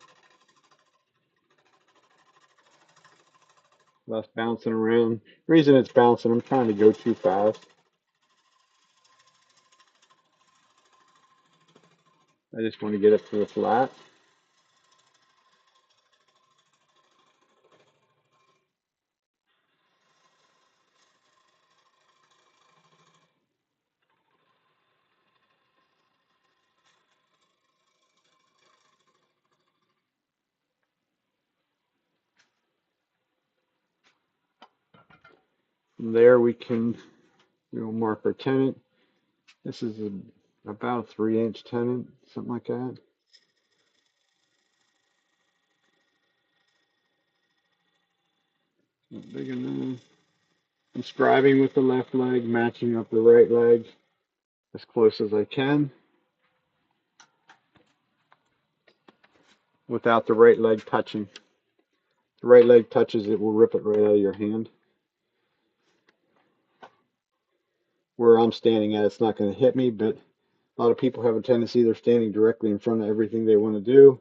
less bouncing around. The reason it's bouncing, I'm trying to go too fast. I just want to get it to the flat. From there we can mark our tenant. This is about a 3-inch tenant, something like that. Not big enough. I'm scribing with the left leg, matching up the right leg as close as I can without the right leg touching. If the right leg touches it, will rip it right out of your hand. Where I'm standing at, it's not going to hit me, but a lot of people have a tendency they're standing directly in front of everything they want to do.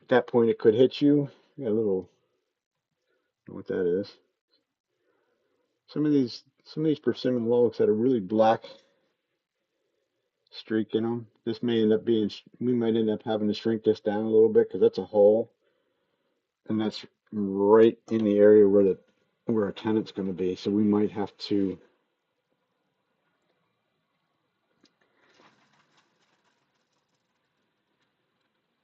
At that point, it could hit you. Got a little, I don't know what that is. Some of these persimmon logs had a really black streak in them. This may end up being, we might end up having to shrink this down a little bit because that's a hole, and that's right in the area where our tenant's going to be. So we might have to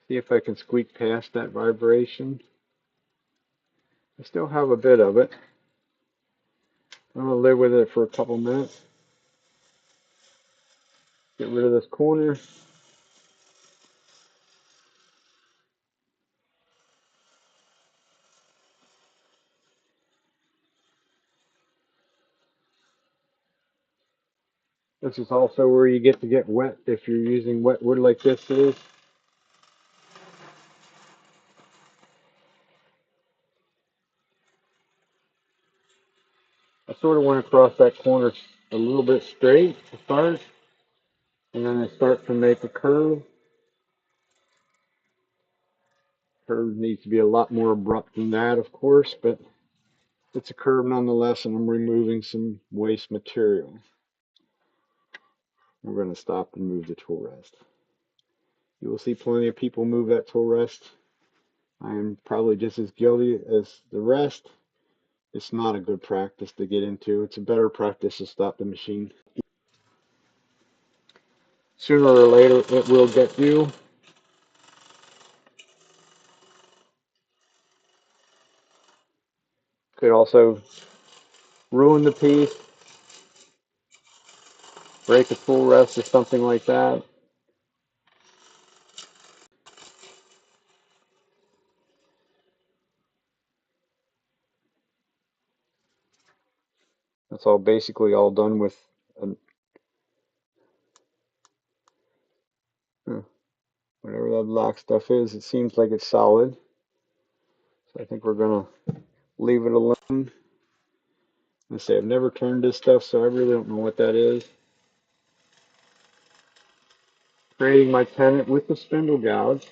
see if I can squeak past that vibration. I still have a bit of it. I'm going to live with it for a couple minutes. Get rid of this corner. This is also where you get to get wet if you're using wet wood like this is. I sort of went across that corner a little bit straight to start, and then I start to make a curve. Curve needs to be a lot more abrupt than that, of course, but it's a curve nonetheless, and I'm removing some waste material. We're going to stop and move the tool rest. You will see plenty of people move that tool rest. I am probably just as guilty as the rest. It's not a good practice to get into. It's a better practice to stop the machine. Sooner or later, it will get you. Could also ruin the piece, break a tool rest or something like that. That's all basically all done with whatever that black stuff is. It seems like it's solid. So I think we're going to leave it alone. I say I've never turned this stuff, so I really don't know what that is. Creating my tenon with the spindle gouge.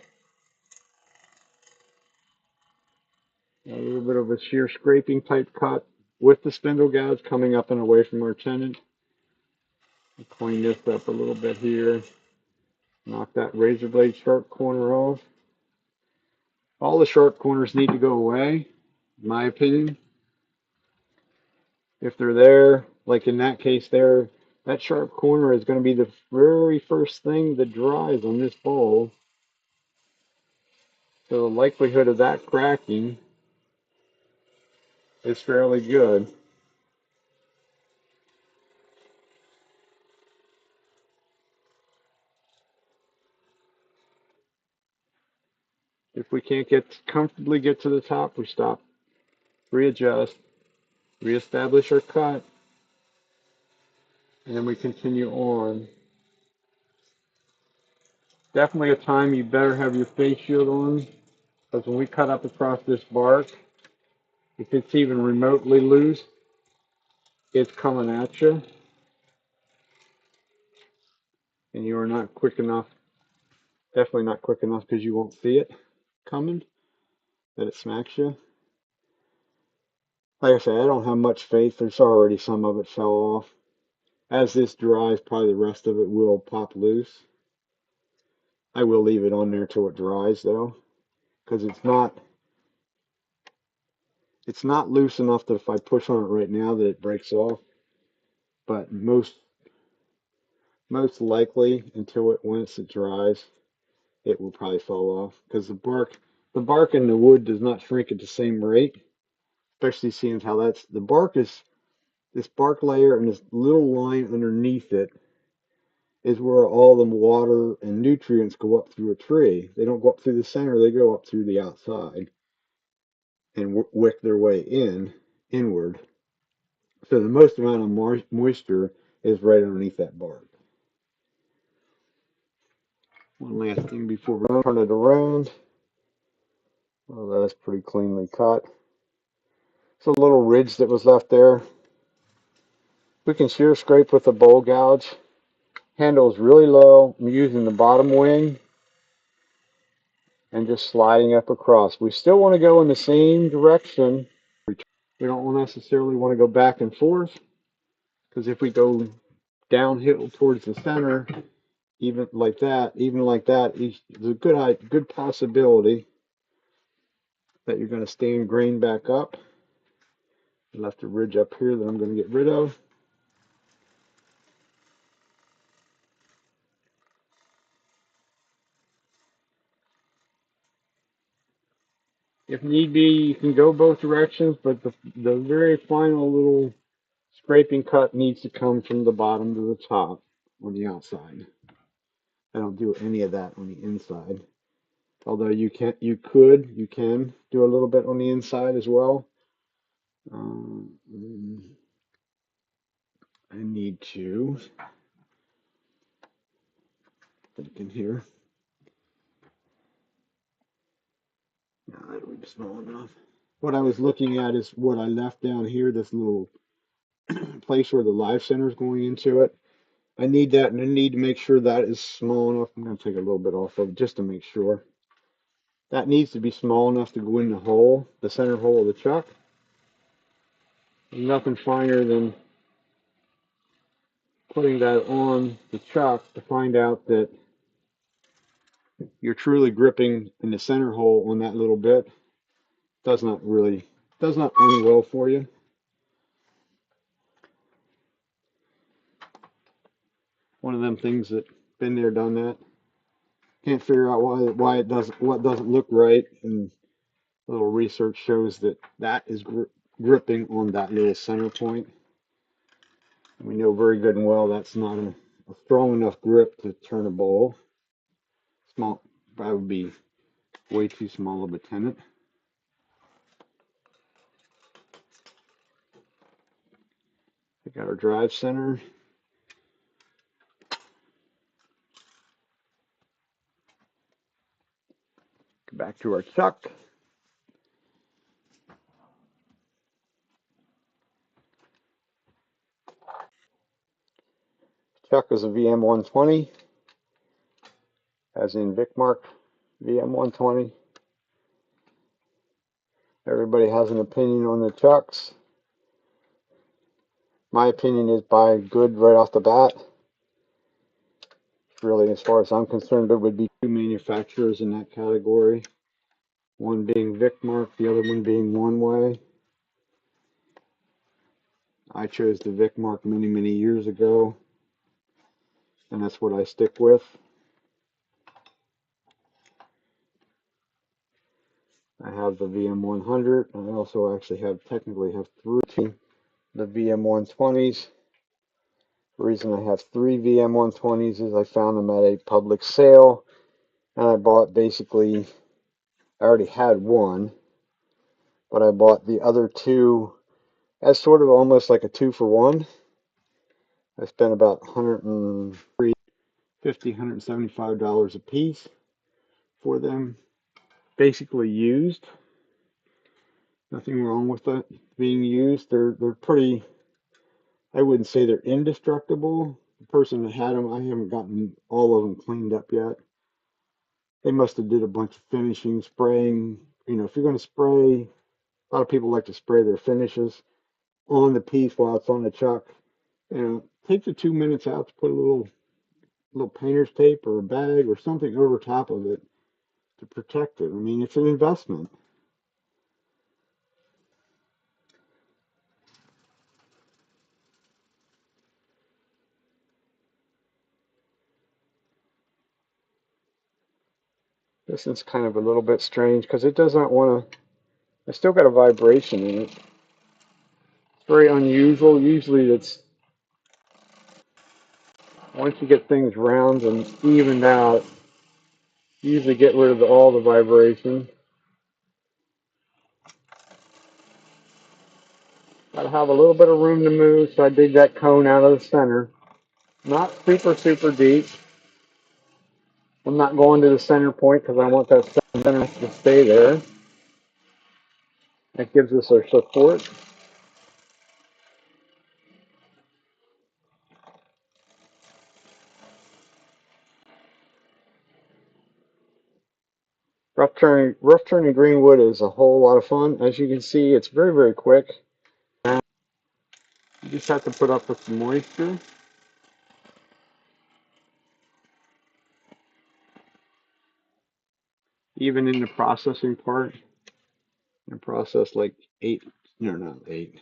A little bit of a shear scraping type cut with the spindle gouge coming up and away from our tenon. Clean this up a little bit here. Knock that razor blade sharp corner off. All the sharp corners need to go away, in my opinion. If they're there, like in that case there, that sharp corner is going to be the very first thing that dries on this bowl. So the likelihood of that cracking is fairly good. If we can't comfortably get to the top, we stop, readjust, reestablish our cut, and then we continue on. Definitely a time you better have your face shield on, because when we cut up across this bark, if it's even remotely loose, it's coming at you, and you are not quick enough, definitely not quick enough because you won't see it coming, that it smacks you. Like I said, I don't have much faith. There's already some of it fell off. As this dries, probably the rest of it will pop loose. I will leave it on there till it dries though, because it's not loose enough that if I push on it right now that it breaks off. But most likely until once it dries, it will probably fall off because the bark in the wood does not shrink at the same rate. Especially seeing how the bark is this bark layer and this little line underneath it is where all the water and nutrients go up through a tree. They don't go up through the center, they go up through the outside and wick their way inward. So the most amount of moisture is right underneath that bark. One last thing before we turn it around. Oh, that's pretty cleanly cut. It's a little ridge that was left there. We can shear scrape with a bowl gouge. Handle is really low. I'm using the bottom wing and just sliding up across. We still want to go in the same direction. We don't necessarily want to go back and forth because if we go downhill towards the center, even like that, there's a good possibility that you're going to stand grain back up. I left a ridge up here that I'm going to get rid of. If need be, you can go both directions, but the very final little scraping cut needs to come from the bottom to the top on the outside. I don't do any of that on the inside. Although you can do a little bit on the inside as well. Um, I need to think in here. No, that'll be small enough. What I was looking at is what I left down here, this little place where the live center is going into it. I need that, and I need to make sure that is small enough. I'm going to take a little bit off of it just to make sure. That needs to be small enough to go in the hole, the center hole of the chuck. Nothing finer than putting that on the chuck to find out that you're truly gripping in the center hole on that little bit. Does not end well for you. One of them things that been there, done that. Can't figure out why it doesn't what doesn't look right, and a little research shows that is gripping on that little center point. We know very good and well that's not a strong enough grip to turn a bowl. Small, that would be way too small of a tenon. We got our drive center. Go back to our chuck. Chuck is a VM120, as in Vicmark VM120. Everybody has an opinion on the chucks. My opinion is buy good right off the bat. Really, as far as I'm concerned, there would be two manufacturers in that category. One being Vicmark, the other one being One Way. I chose the Vicmark many, many years ago, and that's what I stick with. I have the VM100. I also actually technically have three, the VM120s. The reason I have three VM120s is I found them at a public sale, and I bought basically, I already had one, but I bought the other two as sort of almost like a 2-for-1. I spent about $150, $175 a piece for them. Basically used. Nothing wrong with that being used. They're pretty, I wouldn't say they're indestructible. The person that had them, I haven't gotten all of them cleaned up yet. They must have did a bunch of finishing, spraying. If you're going to spray A lot of people like to spray their finishes on the piece while it's on the chuck. Take the 2 minutes out to put a little painter's tape or a bag or something over top of it to protect it. I mean, it's an investment. This is kind of a little bit strange because it does not want to, I still got a vibration in it. It's very unusual. Usually it's, once you get things round and evened out, you usually get rid of all the vibration. Gotta have a little bit of room to move, so I dig that cone out of the center. Not super, super deep. I'm not going to the center point because I want that center to stay there. That gives us our support. Rough turning green wood is a whole lot of fun. As you can see, it's very, very quick. You just have to put up with the moisture. Even in the processing part, I processed like not eight,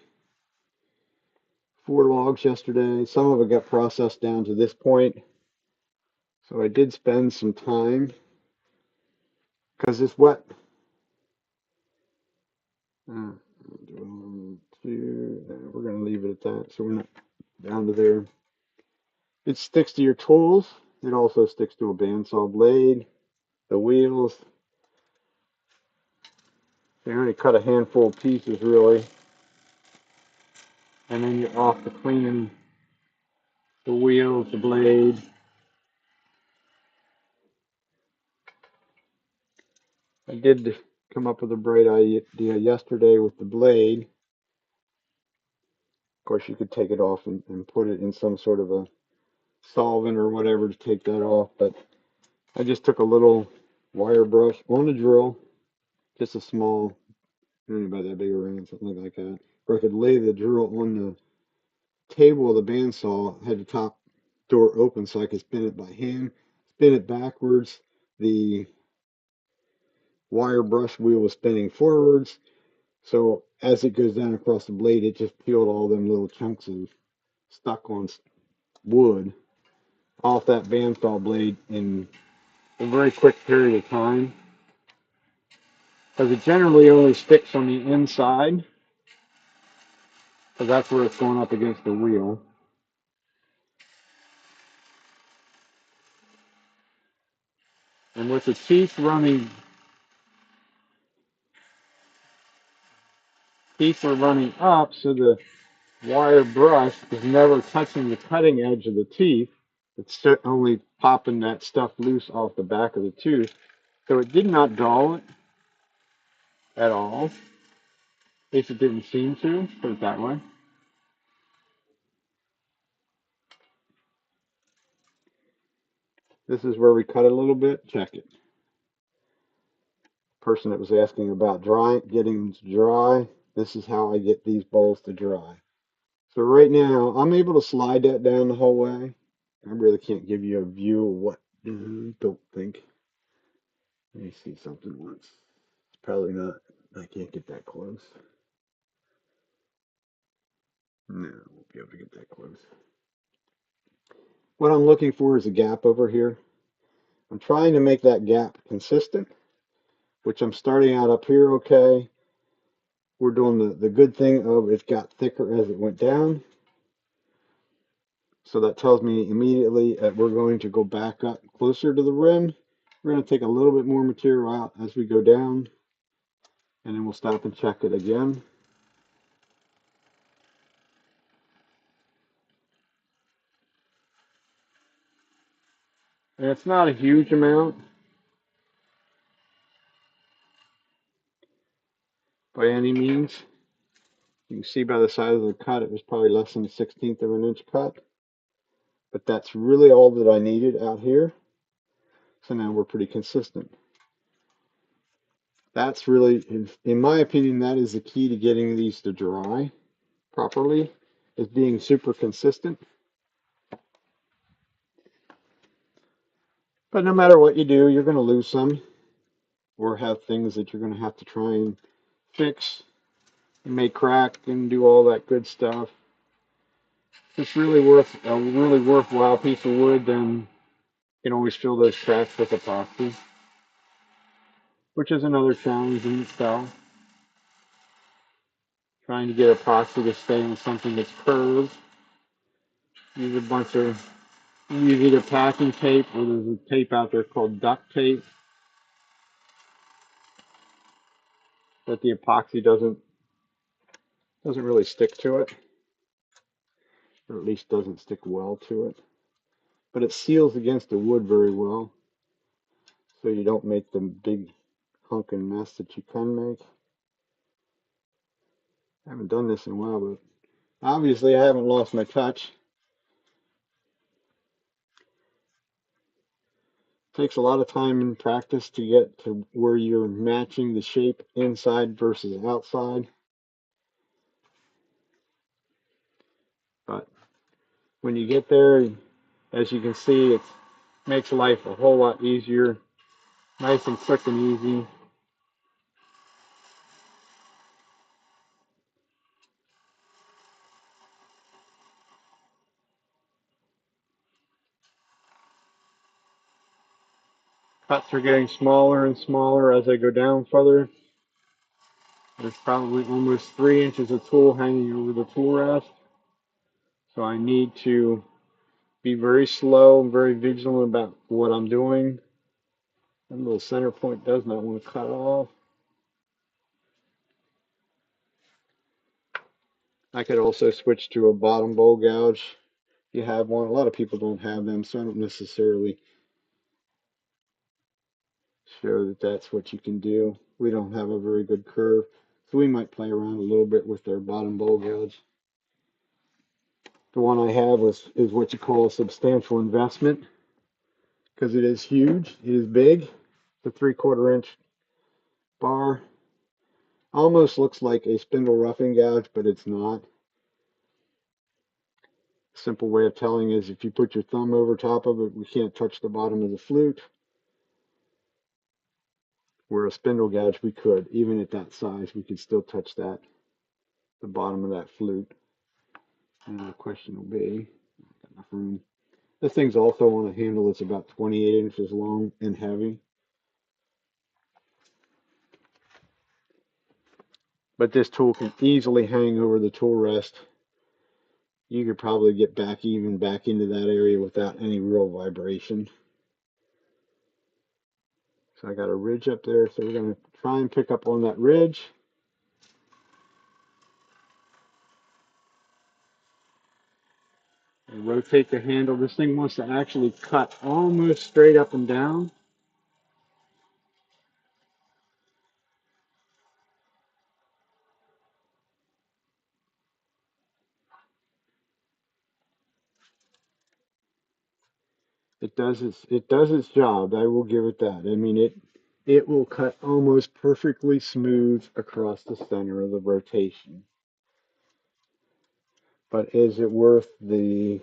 4 logs yesterday. Some of it got processed down to this point. So I did spend some time because it's wet. Uh, we're going to leave it at that. So we're not down to there. It sticks to your tools. It also sticks to a bandsaw blade, the wheels. They only cut a handful of pieces really. And then you're off to cleaning the wheels, the blade. I did come up with a bright idea yesterday with the blade. Of course, you could take it off and put it in some sort of a solvent or whatever to take that off. But I just took a little wire brush on the drill, just a small, only about that big around, something like that. Or I could lay the drill on the table of the bandsaw, had the top door open so I could spin it by hand, spin it backwards. The wire brush wheel was spinning forwards. So as it goes down across the blade, it just peeled all them little chunks of stuck on wood off that bandsaw blade in a very quick period of time. Because it generally only sticks on the inside, because that's where it's going up against the wheel. And with the teeth are running up, so the wire brush is never touching the cutting edge of the teeth. It's only popping that stuff loose off the back of the tooth. So it did not dull it at all. At least it didn't seem to, put it that way. This is where we cut a little bit. Check it. Person that was asking about getting them to dry. This is how I get these bowls to dry. So right now, I'm able to slide that down the whole way. I really can't give you a view of what, don't think. Let me see something once. It's probably not, I can't get that close. No, I won't be able to get that close. What I'm looking for is a gap over here. I'm trying to make that gap consistent, which I'm starting out up here okay. We're doing the good thing of it got thicker as it went down. So that tells me immediately that we're going to go back up closer to the rim. We're going to take a little bit more material out as we go down, and then we'll stop and check it again. And it's not a huge amount by any means. You can see by the size of the cut, it was probably less than a 1/16 of an inch cut. But that's really all that I needed out here. So now we're pretty consistent. That's really, in my opinion, that is the key to getting these to dry properly, is being super consistent. But no matter what you do, you're going to lose some or have things that you're going to have to try and fix. You may crack and do all that good stuff. If it's really worth a really worthwhile piece of wood, then you can always fill those cracks with epoxy, which is another challenge in itself. Trying to get epoxy to stay on something that's curved. Use a bunch of, use either packing tape or there's a tape out there called duct tape that the epoxy doesn't really stick to it, or at least doesn't stick well to it. But it seals against the wood very well, so you don't make the big hunkin' mess that you can make. I haven't done this in a while, but obviously I haven't lost my touch. It takes a lot of time and practice to get to where you're matching the shape inside versus outside. But when you get there, as you can see, it makes life a whole lot easier. Nice and quick and easy. Cuts are getting smaller and smaller as I go down further. There's probably almost 3 inches of tool hanging over the tool rest. So I need to be very slow and very vigilant about what I'm doing. That little center point does not want to cut off. I could also switch to a bottom bowl gouge if you have one. A lot of people don't have them, so I don't necessarily show that that's what you can do. We don't have a very good curve, so we might play around a little bit with their bottom bowl gouge. The one I have is what you call a substantial investment because it is huge. It is big. The 3/4 inch bar almost looks like a spindle roughing gouge, but it's not. A simple way of telling is if you put your thumb over top of it, we can't touch the bottom of the flute. Where a spindle gouge we could, even at that size, we could still touch that, the bottom of that flute. And the question will be, got enough room. This thing's also on a handle that's about 28 inches long and heavy. But this tool can easily hang over the tool rest. You could probably get back even back into that area without any real vibration. So I got a ridge up there, so we're going to try and pick up on that ridge. And rotate the handle. This thing wants to actually cut almost straight up and down. It does its job. I will give it that. I mean it will cut almost perfectly smooth across the center of the rotation. But is it worth the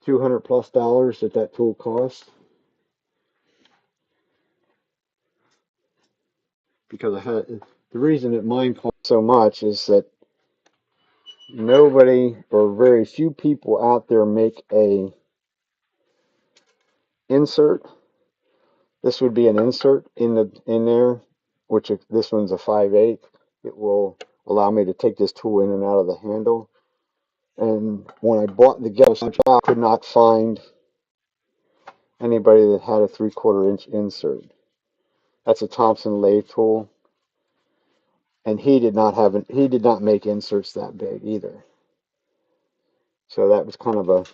$200+ that that tool costs? Because the reason that mine costs so much is that nobody or very few people out there make a insert. This would be an insert in there, which this one's a 5/8. It will allow me to take this tool in and out of the handle. And when I bought the Gauss, I could not find anybody that had a 3/4 inch insert. That's a Thompson lathe tool, and he did not make inserts that big either. So that was kind of a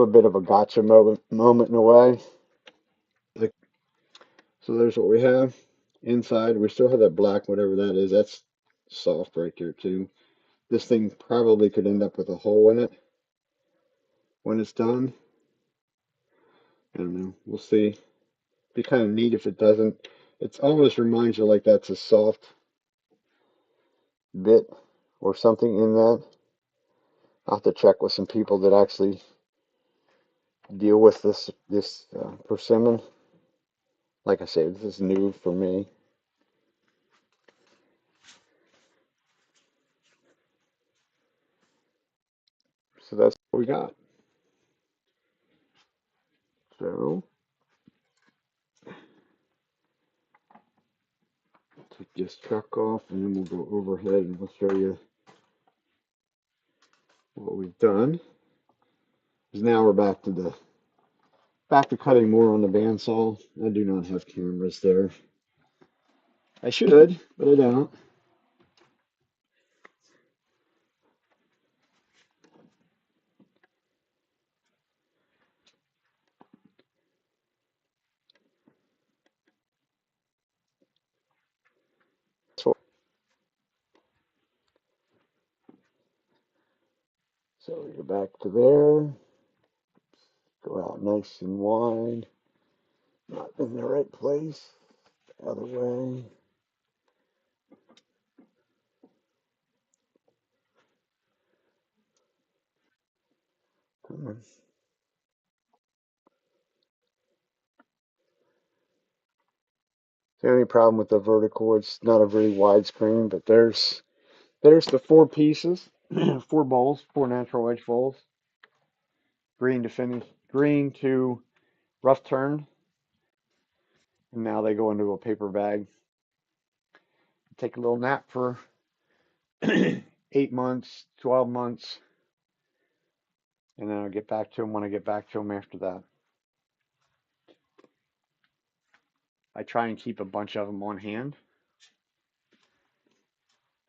bit of a gotcha moment in a way. So there's what we have inside. We still have that black, whatever that is. That's soft right there too. This thing probably could end up with a hole in it when it's done. I don't know. We'll see. Be kind of neat if it doesn't. It almost reminds you like that's a soft bit or something in that. I'll have to check with some people that actually deal with this persimmon. Like I say, this is new for me. So that's what we got. So take this truck off and then we'll go overhead and we'll show you what we've done. Because now we're back to cutting more on the bandsaw. I do not have cameras there. I should, but I don't. So, so we go back to there. Go out nice and wide. Not in the right place. The other way. Come on. The only problem with the vertical, it's not a very wide screen, but there's the four pieces, four bowls, four natural edge bowls, green to finish, green to rough turn, and now they go into a paper bag. Take a little nap for 8 months, 12 months, and then I'll get back to them when I get back to them after that. I try and keep a bunch of them on hand.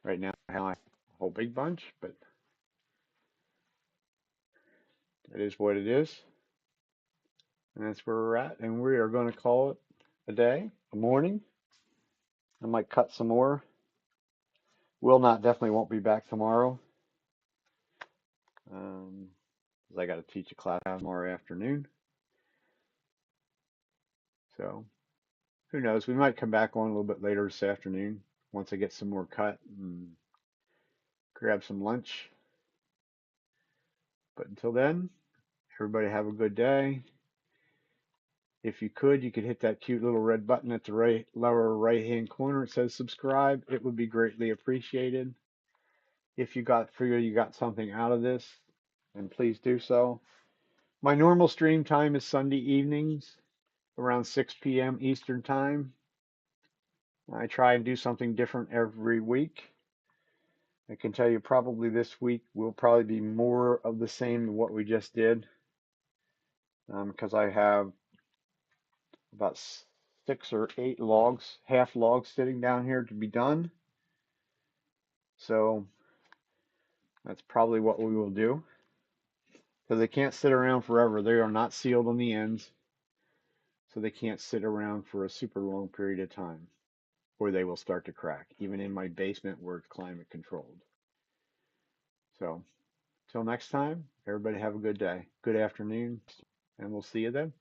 Right now I have a whole big bunch, but it is what it is. And that's where we're at. And we are going to call it a day, a morning. I might cut some more. Will not definitely won't be back tomorrow. Um, 'Cause I got to teach a class tomorrow afternoon. So who knows? We might come back on a little bit later this afternoon once I get some more cut and grab some lunch. But until then, everybody have a good day. If you could hit that cute little red button at the right lower right hand corner. It says subscribe. It would be greatly appreciated. If figure you got something out of this, then please do so. My normal stream time is Sunday evenings around 6 p.m. Eastern time. I try and do something different every week. I can tell you probably this week will probably be more of the same than what we just did, because I have about 6 or 8 logs, half logs sitting down here to be done. So that's probably what we will do, because they can't sit around forever. They are not sealed on the ends, so they can't sit around for a super long period of time, or they will start to crack, even in my basement where it's climate controlled. So, till next time, everybody have a good day, good afternoon, and we'll see you then.